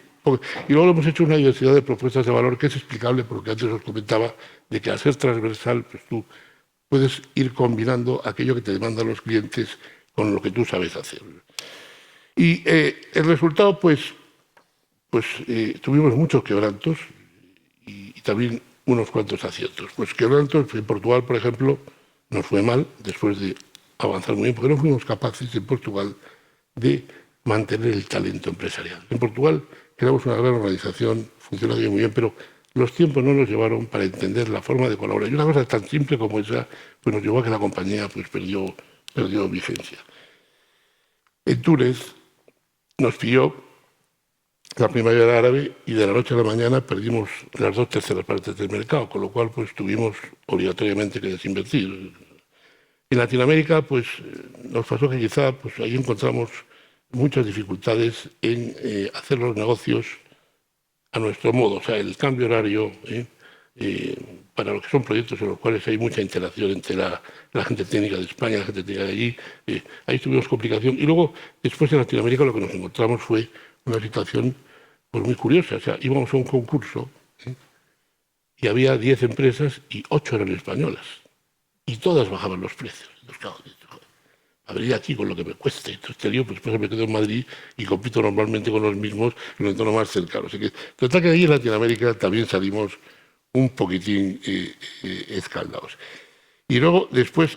Y luego hemos hecho una diversidad de propuestas de valor que es explicable porque antes os comentaba de que al ser transversal, pues tú puedes ir combinando aquello que te demandan los clientes con lo que tú sabes hacer. Y el resultado, pues tuvimos muchos quebrantos y también unos cuantos aciertos. Pues quebrantos, en Portugal, por ejemplo, nos fue mal después de avanzar muy bien, porque no fuimos capaces en Portugal de mantener el talento empresarial. En Portugal creamos una gran organización, funcionaba muy bien, pero los tiempos no nos llevaron para entender la forma de colaborar. Y una cosa tan simple como esa pues nos llevó a que la compañía pues, perdió vigencia. En Túnez nos pilló la primavera árabe y de la noche a la mañana perdimos las 2/3 partes del mercado, con lo cual pues tuvimos obligatoriamente que desinvertir. En Latinoamérica pues nos pasó que quizá pues ahí encontramos muchas dificultades en hacer los negocios a nuestro modo, o sea, el cambio horario para lo que son proyectos en los cuales hay mucha interacción entre la gente técnica de España, la gente técnica de allí, ahí tuvimos complicación. Y luego, después en Latinoamérica, lo que nos encontramos fue una situación pues, muy curiosa. O sea, íbamos a un concurso y había 10 empresas y 8 eran españolas. Y todas bajaban los precios. Entonces, claro, a venir aquí con lo que me cueste. Entonces, te lío, pues después me quedo en Madrid y compito normalmente con los mismos en el entorno más cercano. O sea que, total que ahí en Latinoamérica también salimos un poquitín escaldados. Y luego, después,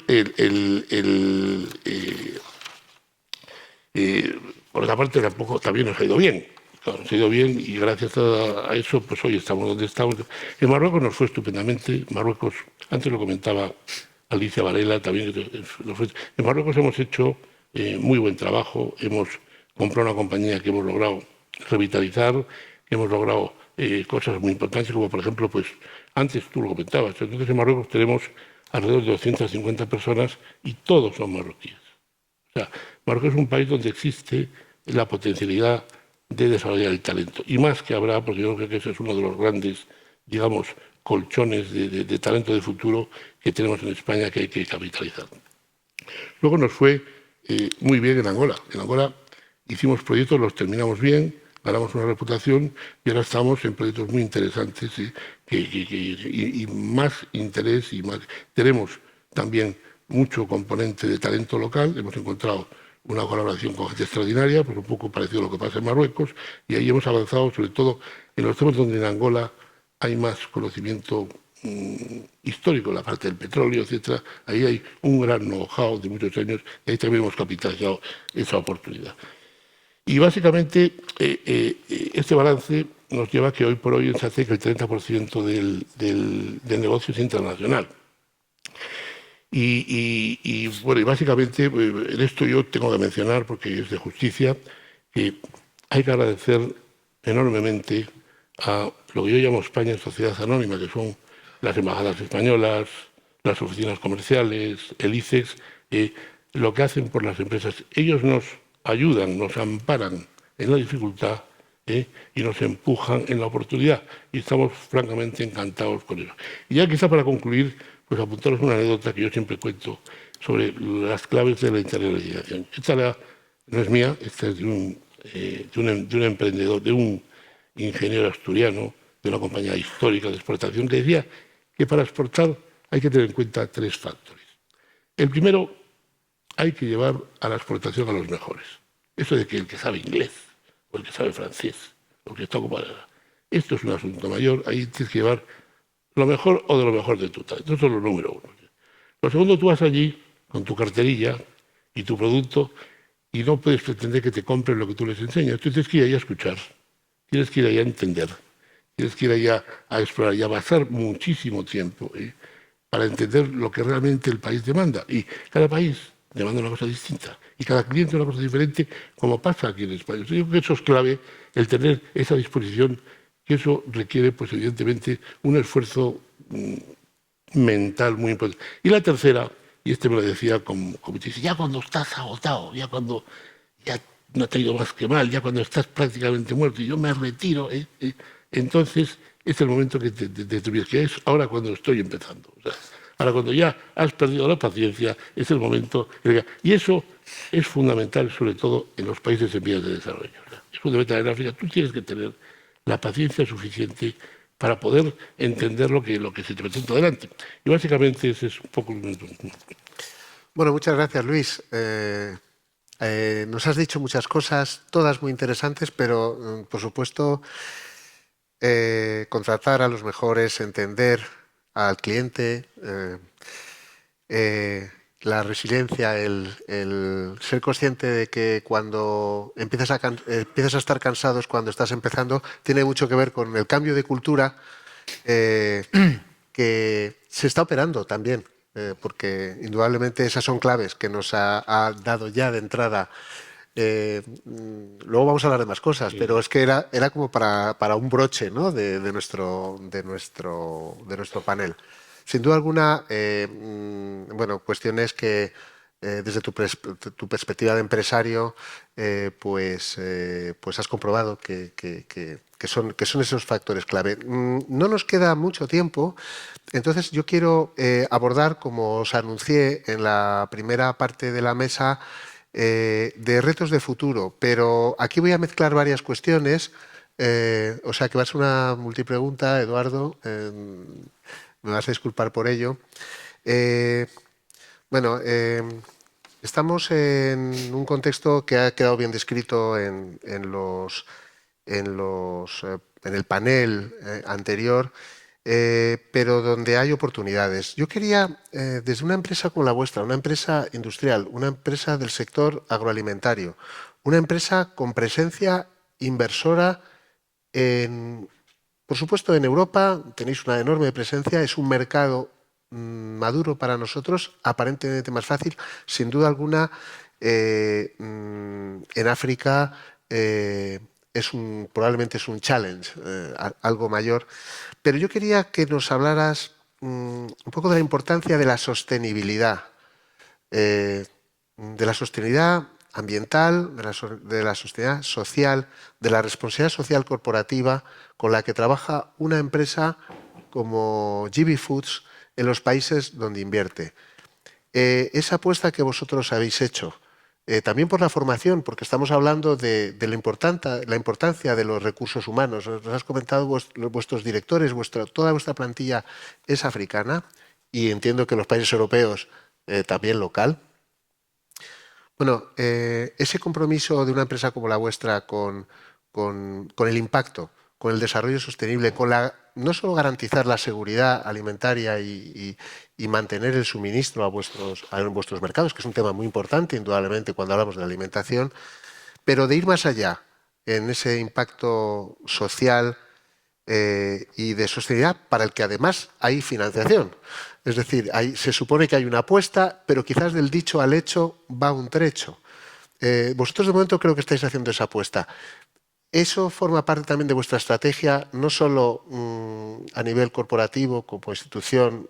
por otra parte, tampoco también nos ha ido bien. Claro, nos ha ido bien y gracias a eso, pues hoy estamos donde estamos. En Marruecos nos fue estupendamente. Marruecos, antes lo comentaba Alicia Varela, también nos fue. En Marruecos hemos hecho muy buen trabajo. Hemos comprado una compañía que hemos logrado revitalizar, hemos logrado cosas muy importantes, como por ejemplo, pues antes tú lo comentabas. Entonces en Marruecos tenemos alrededor de 250 personas y todos son marroquíes. O sea, Marruecos es un país donde existe la potencialidad de desarrollar el talento. Y más que habrá, porque yo creo que ese es uno de los grandes, digamos, colchones de talento de futuro que tenemos en España que hay que capitalizar. Luego nos fue muy bien en Angola. En Angola hicimos proyectos, los terminamos bien, ganamos una reputación y ahora estamos en proyectos muy interesantes y más interés y más. Tenemos también mucho componente de talento local. Hemos encontrado una colaboración con gente extraordinaria, pues un poco parecido a lo que pasa en Marruecos, y ahí hemos avanzado sobre todo en los temas donde en Angola hay más conocimiento histórico, la parte del petróleo, etcétera. Ahí hay un gran know-how de muchos años y ahí también hemos capitalizado esa oportunidad. Y básicamente este balance nos lleva a que hoy por hoy en SACEC el 30% del negocio es internacional. Y bueno, y básicamente en esto yo tengo que mencionar, porque es de justicia, que hay que agradecer enormemente a lo que yo llamo España en Sociedad Anónima, que son las embajadas españolas, las oficinas comerciales, el ICEX, lo que hacen por las empresas. Ellos nos ayudan, nos amparan en la dificultad y nos empujan en la oportunidad. Y estamos francamente encantados con eso. Y ya quizá para concluir, pues apuntaros una anécdota que yo siempre cuento sobre las claves de la internacionalización. Esta no es mía, esta es de un emprendedor, de un ingeniero asturiano, de una compañía histórica de exportación, que decía que para exportar hay que tener en cuenta 3 factores. El primero, hay que llevar a la exportación a los mejores. Eso de que el que sabe inglés, o el que sabe francés, o el que está ocupado. Esto es un asunto mayor, ahí tienes que llevar lo mejor o de lo mejor de tu talento. Eso es lo número uno. Lo segundo, tú vas allí con tu carterilla y tu producto y no puedes pretender que te compren lo que tú les enseñas. Tú tienes que ir ahí a escuchar, tienes que ir ahí a entender, tienes que ir ahí a explorar y a pasar muchísimo tiempo para entender lo que realmente el país demanda. Y cada país demanda una cosa distinta y cada cliente una cosa diferente, como pasa aquí en España. Yo creo que eso es clave, el tener esa disposición, que eso requiere, pues evidentemente, un esfuerzo mental muy importante. Y la tercera, y me lo decía como dice, ya cuando estás agotado, ya cuando ya no te ha ido más que mal, ya cuando estás prácticamente muerto y yo me retiro, entonces es el momento que te tuvieras, que es ahora cuando estoy empezando. O sea, ahora cuando ya has perdido la paciencia, es el momento. Y eso es fundamental, sobre todo en los países en vías de desarrollo. O sea, es fundamental en África. Tú tienes que tener la paciencia suficiente para poder entender lo que se te presenta delante. Y básicamente ese es un poco... Bueno, muchas gracias, Luis. Nos has dicho muchas cosas, todas muy interesantes, pero, por supuesto, contratar a los mejores, entender al cliente, la resiliencia, el ser consciente de que cuando empiezas a estar cansado es cuando estás empezando, tiene mucho que ver con el cambio de cultura que se está operando también, porque indudablemente esas son claves que nos ha dado ya de entrada. Luego vamos a hablar de más cosas, pero es que era como para un broche, ¿no? de nuestro panel. Sin duda alguna, bueno, cuestiones que desde tu perspectiva de empresario, pues has comprobado que son esos factores clave. No nos queda mucho tiempo, entonces yo quiero abordar, como os anuncié en la primera parte de la mesa, de retos de futuro, pero aquí voy a mezclar varias cuestiones, o sea que va a ser una multipregunta, Eduardo. Me vas a disculpar por ello. Bueno, estamos en un contexto que ha quedado bien descrito en el panel anterior, pero donde hay oportunidades. Yo quería, desde una empresa como la vuestra, una empresa industrial, una empresa del sector agroalimentario, una empresa con presencia inversora por supuesto, en Europa tenéis una enorme presencia, es un mercado maduro para nosotros, aparentemente más fácil. Sin duda alguna, en África probablemente es un challenge, algo mayor. Pero yo quería que nos hablaras un poco de la importancia de la sostenibilidad, ambiental, de la sostenibilidad social, de la responsabilidad social corporativa con la que trabaja una empresa como GB Foods en los países donde invierte. Esa apuesta que vosotros habéis hecho, también por la formación, porque estamos hablando de la importancia de los recursos humanos. Nos has comentado vuestros directores, toda vuestra plantilla es africana y entiendo que los países europeos también local. Bueno, ese compromiso de una empresa como la vuestra con el impacto, con el desarrollo sostenible, no solo garantizar la seguridad alimentaria y mantener el suministro a vuestros mercados, que es un tema muy importante, indudablemente, cuando hablamos de la alimentación, pero de ir más allá en ese impacto social y de sostenibilidad para el que además hay financiación. Es decir, se supone que hay una apuesta, pero quizás del dicho al hecho va un trecho. Vosotros de momento creo que estáis haciendo esa apuesta. ¿Eso forma parte también de vuestra estrategia, no solo a nivel corporativo, como institución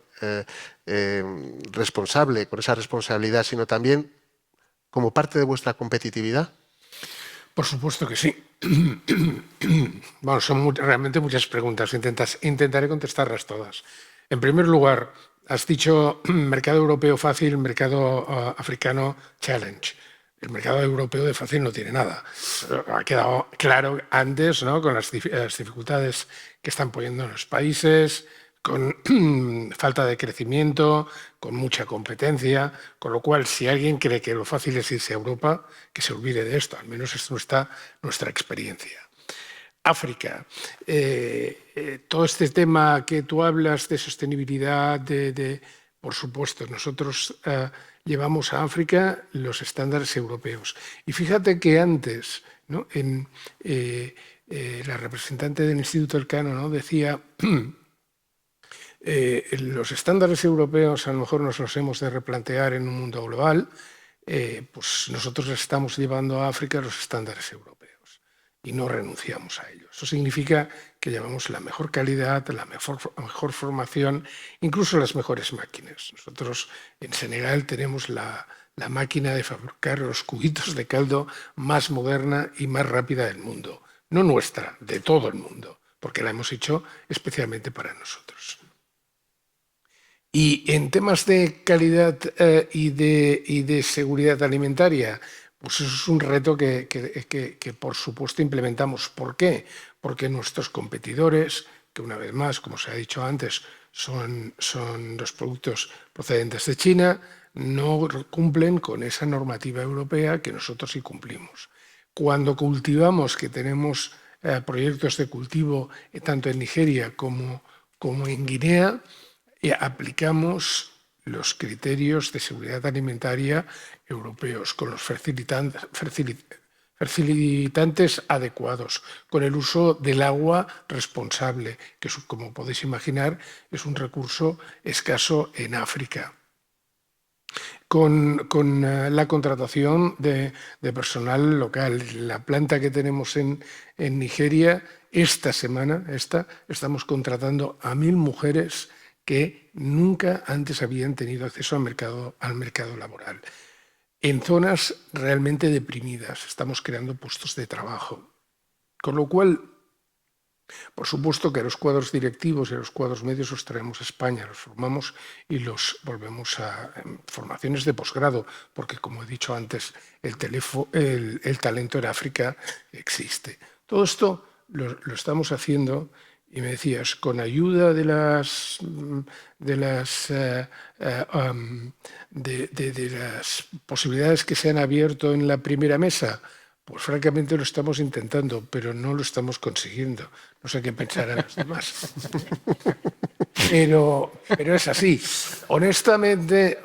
responsable, con esa responsabilidad, sino también como parte de vuestra competitividad? Por supuesto que sí. Bueno, son realmente muchas preguntas. Intentaré contestarlas todas. En primer lugar, has dicho mercado europeo fácil, mercado africano challenge. El mercado europeo de fácil no tiene nada. Ha quedado claro antes, ¿no?, con las dificultades que están poniendo en los países, con falta de crecimiento, con mucha competencia, con lo cual, si alguien cree que lo fácil es irse a Europa, que se olvide de esto, al menos esto está nuestra experiencia. África. Todo este tema que tú hablas de sostenibilidad, por supuesto, nosotros llevamos a África los estándares europeos. Y fíjate que antes, ¿no?, la representante del Instituto Elcano, ¿no?, decía los estándares europeos a lo mejor nos los hemos de replantear en un mundo global, pues nosotros estamos llevando a África los estándares europeos y no renunciamos a ellos. Eso significa que llevamos la mejor calidad, la mejor formación, incluso las mejores máquinas. Nosotros en Senegal tenemos la máquina de fabricar los cubitos de caldo más moderna y más rápida del mundo. No nuestra, de todo el mundo, porque la hemos hecho especialmente para nosotros. Y en temas de calidad y de seguridad alimentaria, pues eso es un reto que por supuesto implementamos. ¿Por qué? Porque nuestros competidores, que una vez más, como se ha dicho antes, son los productos procedentes de China, no cumplen con esa normativa europea que nosotros sí cumplimos. Cuando cultivamos, que tenemos proyectos de cultivo tanto en Nigeria como en Guinea, aplicamos los criterios de seguridad alimentaria europeos, con los fertilizantes adecuados, con el uso del agua responsable, que como podéis imaginar es un recurso escaso en África. Con la contratación de personal local. La planta que tenemos en Nigeria, esta semana estamos contratando a 1000 mujeres que nunca antes habían tenido acceso al mercado laboral. En zonas realmente deprimidas estamos creando puestos de trabajo. Con lo cual, por supuesto que a los cuadros directivos y a los cuadros medios los traemos a España, los formamos y los volvemos a formaciones de posgrado, porque como he dicho antes, el talento en África existe. Todo esto lo estamos haciendo. Y me decías, con ayuda de las posibilidades que se han abierto en la primera mesa, pues francamente lo estamos intentando, pero no lo estamos consiguiendo. No sé qué pensarán los demás. Pero es así. Honestamente,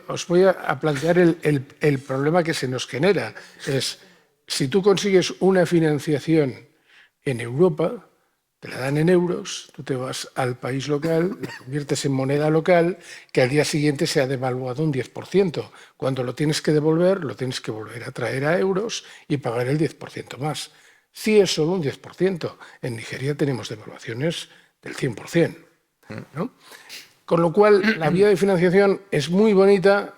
os voy a plantear el problema que se nos genera. Es, si tú consigues una financiación en Europa, te la dan en euros, tú te vas al país local, la conviertes en moneda local, que al día siguiente se ha devaluado un 10%. Cuando lo tienes que devolver, lo tienes que volver a traer a euros y pagar el 10% más. Si es solo un 10%, en Nigeria tenemos devaluaciones del 100%, ¿no? Con lo cual, la vía de financiación es muy bonita,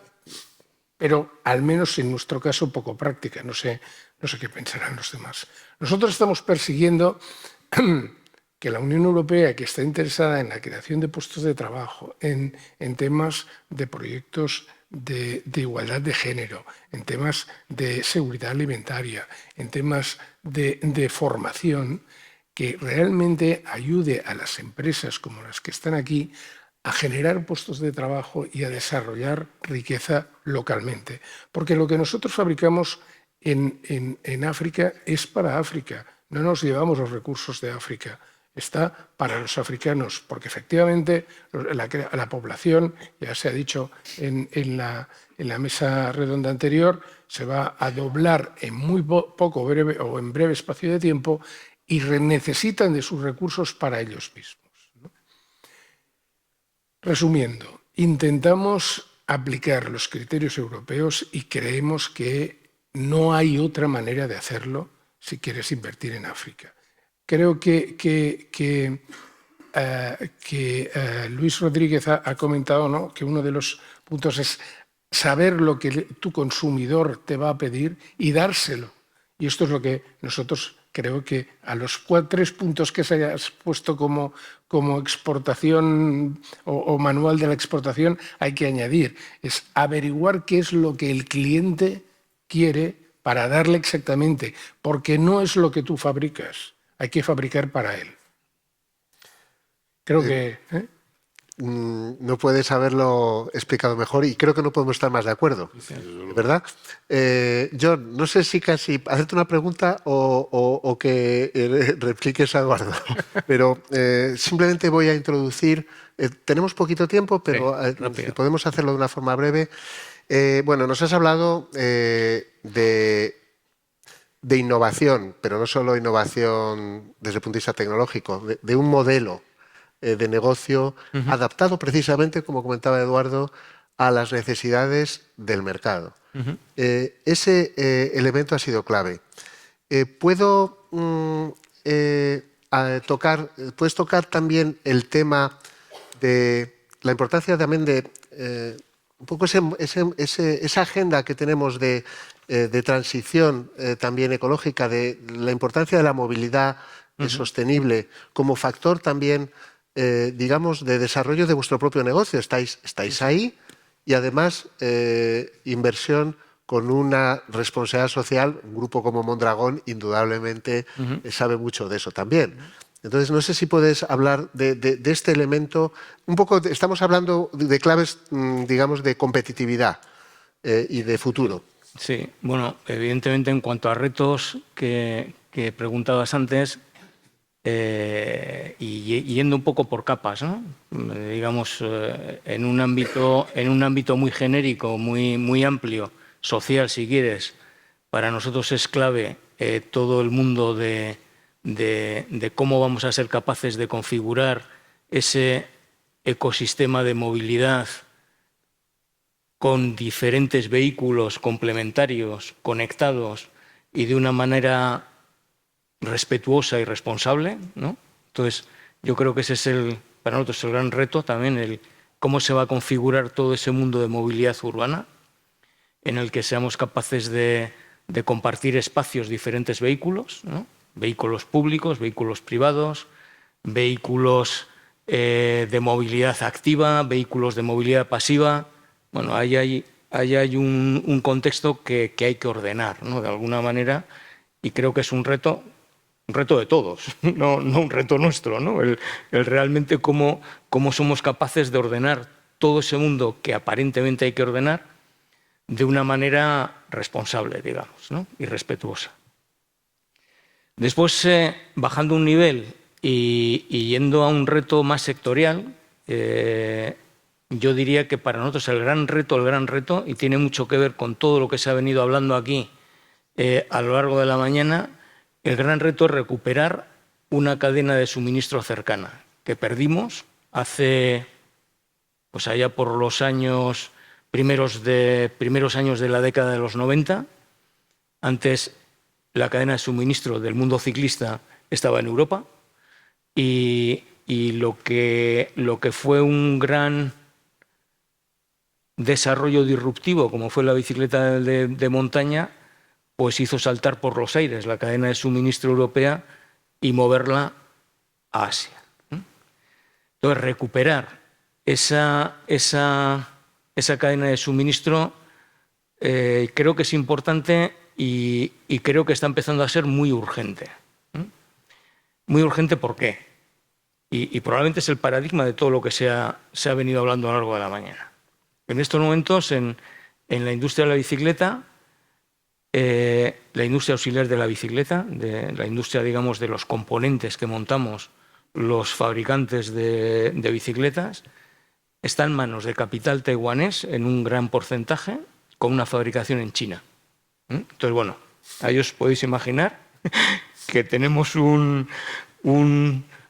pero al menos en nuestro caso poco práctica. No sé qué pensarán los demás. Nosotros estamos persiguiendo que la Unión Europea, que está interesada en la creación de puestos de trabajo, en temas de proyectos de igualdad de género, en temas de seguridad alimentaria, en temas de formación, que realmente ayude a las empresas como las que están aquí a generar puestos de trabajo y a desarrollar riqueza localmente. Porque lo que nosotros fabricamos en África es para África. No nos llevamos los recursos de África. Está para los africanos, porque efectivamente la población, ya se ha dicho en la mesa redonda anterior, se va a doblar en muy poco breve o en breve espacio de tiempo y necesitan de sus recursos para ellos mismos, ¿no? Resumiendo, intentamos aplicar los criterios europeos y creemos que no hay otra manera de hacerlo si quieres invertir en África. Creo que Luis Rodríguez ha comentado, ¿no?, que uno de los puntos es saber lo que tu consumidor te va a pedir y dárselo. Y esto es lo que nosotros creo que a los 3 puntos que se hayas puesto como exportación o manual de la exportación hay que añadir. Es averiguar qué es lo que el cliente quiere para darle exactamente, porque no es lo que tú fabricas, hay que fabricar para él. Creo que... no puedes haberlo explicado mejor y creo que no podemos estar más de acuerdo, ¿verdad? John, no sé si casi hacerte una pregunta o que repliques a Eduardo, pero simplemente voy a introducir, tenemos poquito tiempo, pero si podemos hacerlo de una forma breve. Bueno, nos has hablado de innovación, pero no solo innovación desde el punto de vista tecnológico, de un modelo de negocio adaptado precisamente, como comentaba Eduardo, a las necesidades del mercado. Ese elemento ha sido clave. ¿Puedes tocar también el tema de la importancia también de un poco esa agenda que tenemos de transición también ecológica, de la importancia de la movilidad sostenible como factor también, digamos, de desarrollo de vuestro propio negocio? Estáis ahí y además inversión con una responsabilidad social. Un grupo como Mondragón indudablemente sabe mucho de eso también. Entonces, no sé si puedes hablar de este elemento. Un poco, estamos hablando de claves, digamos, de competitividad y de futuro. Sí, bueno, evidentemente en cuanto a retos que preguntabas antes, y yendo un poco por capas, ¿no? Digamos, en un ámbito muy genérico, muy amplio, social, si quieres, para nosotros es clave todo el mundo de cómo vamos a ser capaces de configurar ese ecosistema de movilidad con diferentes vehículos complementarios, conectados y de una manera respetuosa y responsable, ¿no? Entonces, yo creo que ese es para nosotros el gran reto también, el cómo se va a configurar todo ese mundo de movilidad urbana en el que seamos capaces de compartir espacios, diferentes vehículos, ¿no? Vehículos públicos, vehículos privados, vehículos de movilidad activa, vehículos de movilidad pasiva. Bueno, ahí hay un contexto que hay que ordenar, ¿no? De alguna manera, y creo que es un reto de todos, no un reto nuestro, ¿no? El realmente cómo somos capaces de ordenar todo ese mundo que aparentemente hay que ordenar de una manera responsable, digamos, ¿no? Y respetuosa. Después, bajando un nivel y yendo a un reto más sectorial, yo diría que para nosotros el gran reto, y tiene mucho que ver con todo lo que se ha venido hablando aquí a lo largo de la mañana, el gran reto es recuperar una cadena de suministro cercana que perdimos hace, pues allá por los primeros años de la década de los 90. Antes la cadena de suministro del mundo ciclista estaba en Europa y lo que fue un gran desarrollo disruptivo, como fue la bicicleta de montaña, pues hizo saltar por los aires la cadena de suministro europea y moverla a Asia. Entonces, recuperar esa cadena de suministro creo que es importante y creo que está empezando a ser muy urgente. Muy urgente, ¿por qué? Y probablemente es el paradigma de todo lo que se ha venido hablando a lo largo de la mañana. En estos momentos, en la industria de la bicicleta, la industria auxiliar de la bicicleta, de la industria, digamos, de los componentes que montamos los fabricantes de bicicletas, está en manos de capital taiwanés en un gran porcentaje, con una fabricación en China. Entonces, bueno, ahí os podéis imaginar que tenemos un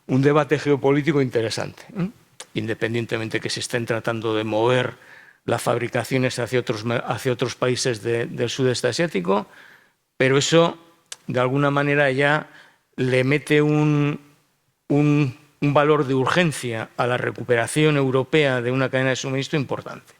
debate geopolítico interesante, independientemente que se estén tratando de mover las fabricaciones hacia otros países del sudeste asiático, pero eso, de alguna manera, ya le mete un valor de urgencia a la recuperación europea de una cadena de suministro importante.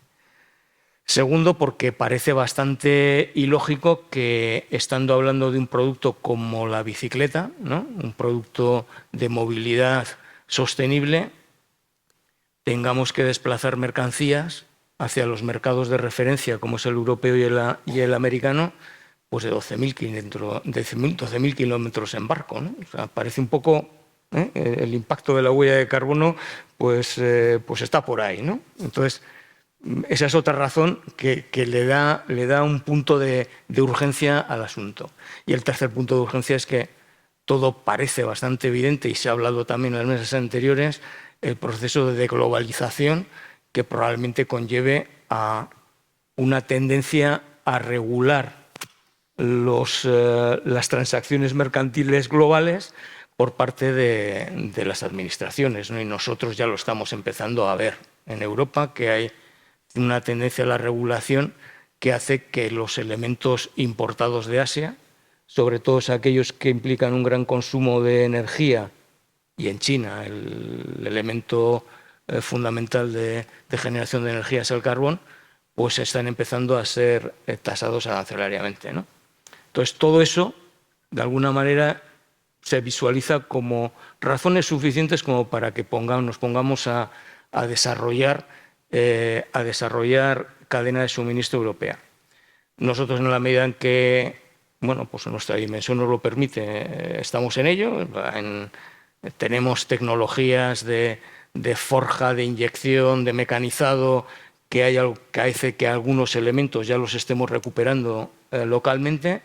Segundo, porque parece bastante ilógico que, estando hablando de un producto como la bicicleta, ¿no? Un producto de movilidad sostenible, tengamos que desplazar mercancías hacia los mercados de referencia, como es el europeo y el americano, pues de 12.000 kilómetros en barco, ¿no? O sea, parece un poco El impacto de la huella de carbono pues está por ahí, ¿no? Entonces, esa es otra razón que le da un punto de urgencia al asunto. Y el tercer punto de urgencia es que todo parece bastante evidente, y se ha hablado también en las mesas anteriores, el proceso de deglobalización que probablemente conlleve a una tendencia a regular las transacciones mercantiles globales por parte de las administraciones, ¿no? Y nosotros ya lo estamos empezando a ver en Europa, que hay una tendencia a la regulación que hace que los elementos importados de Asia, sobre todo aquellos que implican un gran consumo de energía, y en China el elemento fundamental de generación de energía es el carbón, pues están empezando a ser tasados arancelariamente, ¿no? Entonces, todo eso, de alguna manera, se visualiza como razones suficientes como para que nos pongamos a desarrollar cadena de suministro europea. Nosotros, en la medida en que pues nuestra dimensión nos lo permite, estamos en ello. Tenemos tecnologías de forja, de inyección, de mecanizado, que hace que algunos elementos ya los estemos recuperando localmente,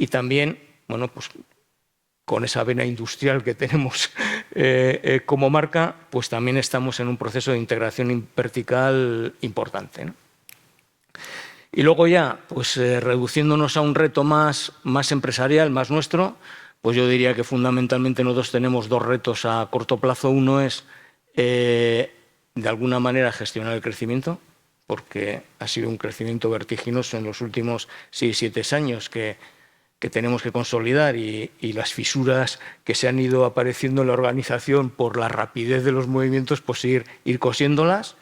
y también, pues con esa vena industrial que tenemos como marca, pues también estamos en un proceso de integración vertical importante, ¿no? Y luego ya, pues reduciéndonos a un reto más empresarial, más nuestro, pues yo diría que fundamentalmente nosotros tenemos dos retos a corto plazo. Uno es, de alguna manera, gestionar el crecimiento, porque ha sido un crecimiento vertiginoso en los últimos 6-7 años que tenemos que consolidar, y las fisuras que se han ido apareciendo en la organización por la rapidez de los movimientos, pues ir cosiéndolas.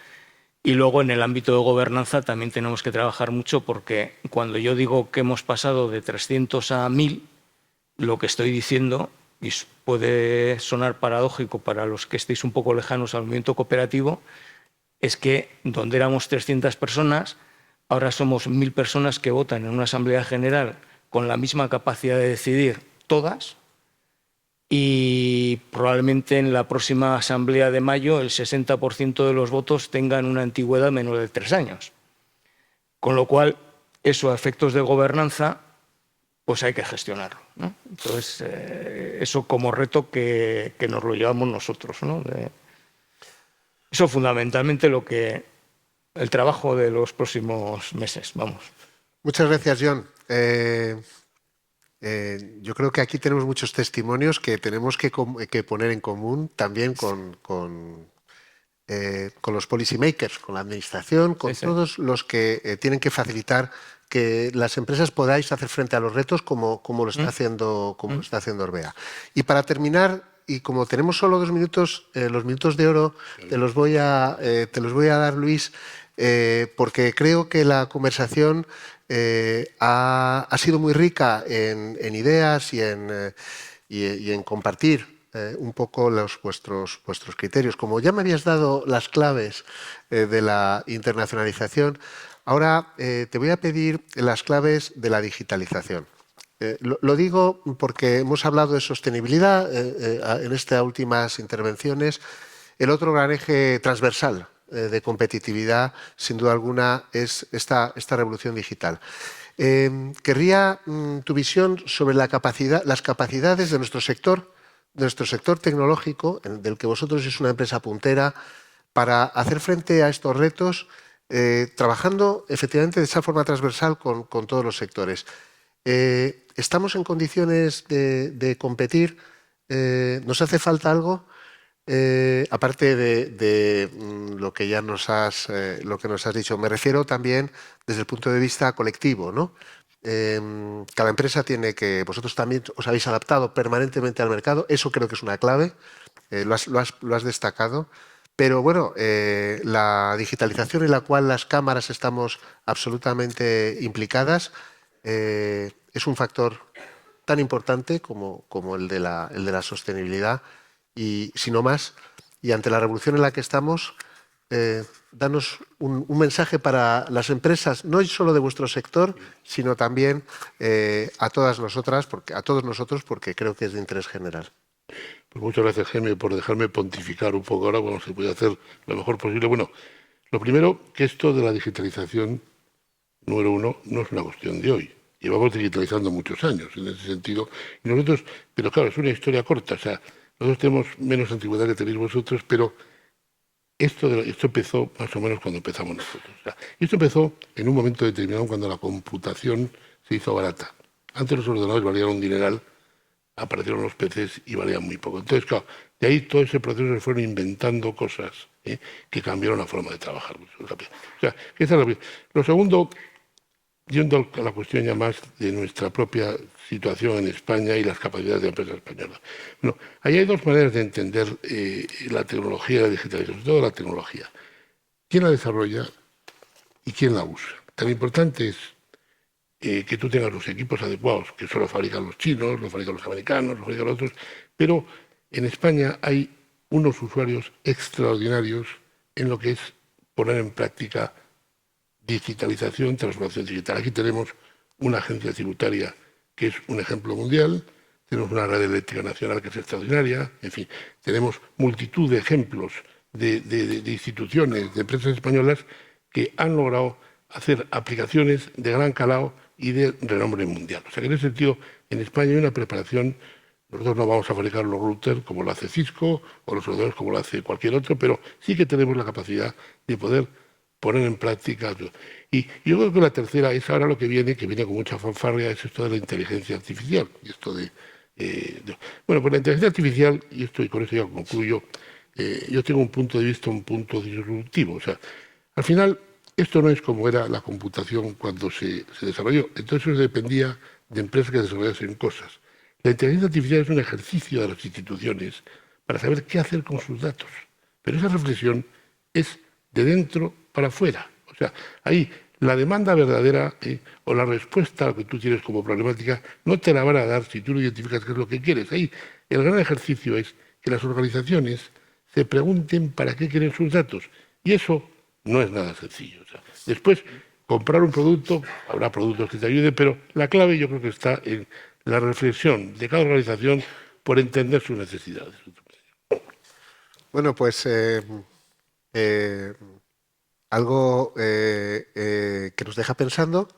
Y luego, en el ámbito de gobernanza, también tenemos que trabajar mucho, porque cuando yo digo que hemos pasado de 300 a 1000, lo que estoy diciendo, y puede sonar paradójico para los que estéis un poco lejanos al movimiento cooperativo, es que donde éramos 300 personas, ahora somos 1000 personas que votan en una asamblea general con la misma capacidad de decidir todas, y probablemente en la próxima asamblea de mayo el 60% de los votos tengan una antigüedad menor de 3 años. Con lo cual, eso a efectos de gobernanza, pues hay que gestionarlo, ¿no? Entonces, eso como reto que nos lo llevamos nosotros, ¿no? Eso fundamentalmente el trabajo de los próximos meses, vamos. Muchas gracias, John. Yo creo que aquí tenemos muchos testimonios que tenemos que poner en común también con los policymakers, con la administración, con todos los que tienen que facilitar que las empresas podáis hacer frente a los retos como lo está haciendo Orbea. Y para terminar, y como tenemos solo 2 minutos, los minutos de oro te los voy a dar, Luis, porque creo que la conversación ha sido muy rica en ideas y en compartir un poco vuestros criterios. Como ya me habías dado las claves de la internacionalización, ahora te voy a pedir las claves de la digitalización. Lo digo porque hemos hablado de sostenibilidad en estas últimas intervenciones. El otro gran eje transversal de competitividad, sin duda alguna, es esta revolución digital. Querría tu visión sobre las capacidades de nuestro sector tecnológico, del que vosotros sois una empresa puntera, para hacer frente a estos retos, trabajando efectivamente de esa forma transversal con todos los sectores. ¿Estamos en condiciones de competir? ¿Nos hace falta algo? Aparte de lo que ya nos has dicho, me refiero también desde el punto de vista colectivo, ¿no? Cada empresa vosotros también os habéis adaptado permanentemente al mercado, eso creo que es una clave, lo has destacado, pero bueno, la digitalización en la cual las cámaras estamos absolutamente implicadas es un factor tan importante como el de la sostenibilidad. Y si no más, y ante la revolución en la que estamos, danos un mensaje para las empresas, no solo de vuestro sector, sino también a todos nosotros, porque creo que es de interés general. Pues muchas gracias, Jaime, por dejarme pontificar un poco ahora cuando se puede hacer lo mejor posible. Bueno, lo primero, que esto de la digitalización, número uno, no es una cuestión de hoy. Llevamos digitalizando muchos años en ese sentido. Y nosotros, pero claro, es una historia corta. O sea, nosotros tenemos menos antigüedad que tenéis vosotros, pero esto empezó más o menos cuando empezamos nosotros. O sea, esto empezó en un momento determinado cuando la computación se hizo barata. Antes los ordenadores valían un dineral, aparecieron los PCs y valían muy poco. Entonces, claro, de ahí todo ese proceso se fueron inventando cosas que cambiaron la forma de trabajar. O sea, esa es la... Lo segundo, yendo a la cuestión ya más de nuestra propia situación en España y las capacidades de la empresa española. Bueno, ahí hay dos maneras de entender la tecnología y la digitalización, sobre todo la tecnología. ¿Quién la desarrolla y quién la usa? Tan importante es que tú tengas los equipos adecuados, que eso lo fabrican los chinos, lo fabrican los americanos, lo fabrican los otros, pero en España hay unos usuarios extraordinarios en lo que es poner en práctica digitalización, transformación digital. Aquí tenemos una agencia tributaria que es un ejemplo mundial, tenemos una red eléctrica nacional que es extraordinaria, en fin, tenemos multitud de ejemplos de instituciones, de empresas españolas que han logrado hacer aplicaciones de gran calado y de renombre mundial. O sea que en ese sentido, en España hay una preparación. Nosotros no vamos a fabricar los routers como lo hace Cisco o los ordenadores como lo hace cualquier otro, pero sí que tenemos la capacidad de poder poner en práctica. Y yo creo que la tercera es ahora lo que viene con mucha fanfarria, es esto de la inteligencia artificial. Y esto bueno, pues la inteligencia artificial, y con eso ya concluyo, yo tengo un punto de vista, un punto disruptivo. O sea, al final, esto no es como era la computación cuando se desarrolló. Entonces eso dependía de empresas que desarrollasen cosas. La inteligencia artificial es un ejercicio de las instituciones para saber qué hacer con sus datos. Pero esa reflexión es de dentro para afuera. O sea, ahí la demanda verdadera o la respuesta a lo que tú tienes como problemática no te la van a dar si tú no identificas qué es lo que quieres. Ahí el gran ejercicio es que las organizaciones se pregunten para qué quieren sus datos. Y eso no es nada sencillo. O sea, después, comprar un producto, habrá productos que te ayuden, pero la clave yo creo que está en la reflexión de cada organización por entender sus necesidades. Bueno, pues algo que nos deja pensando.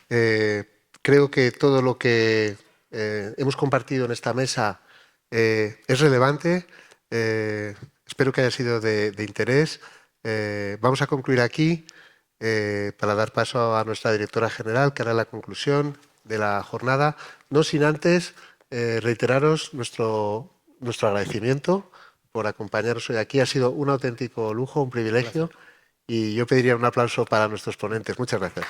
Creo que todo lo que hemos compartido en esta mesa es relevante. Espero que haya sido de interés. Vamos a concluir aquí para dar paso a nuestra directora general, que hará la conclusión de la jornada, no sin antes reiteraros nuestro agradecimiento por acompañaros hoy aquí. Ha sido un auténtico lujo, un privilegio. Gracias. Y yo pediría un aplauso para nuestros ponentes. Muchas gracias.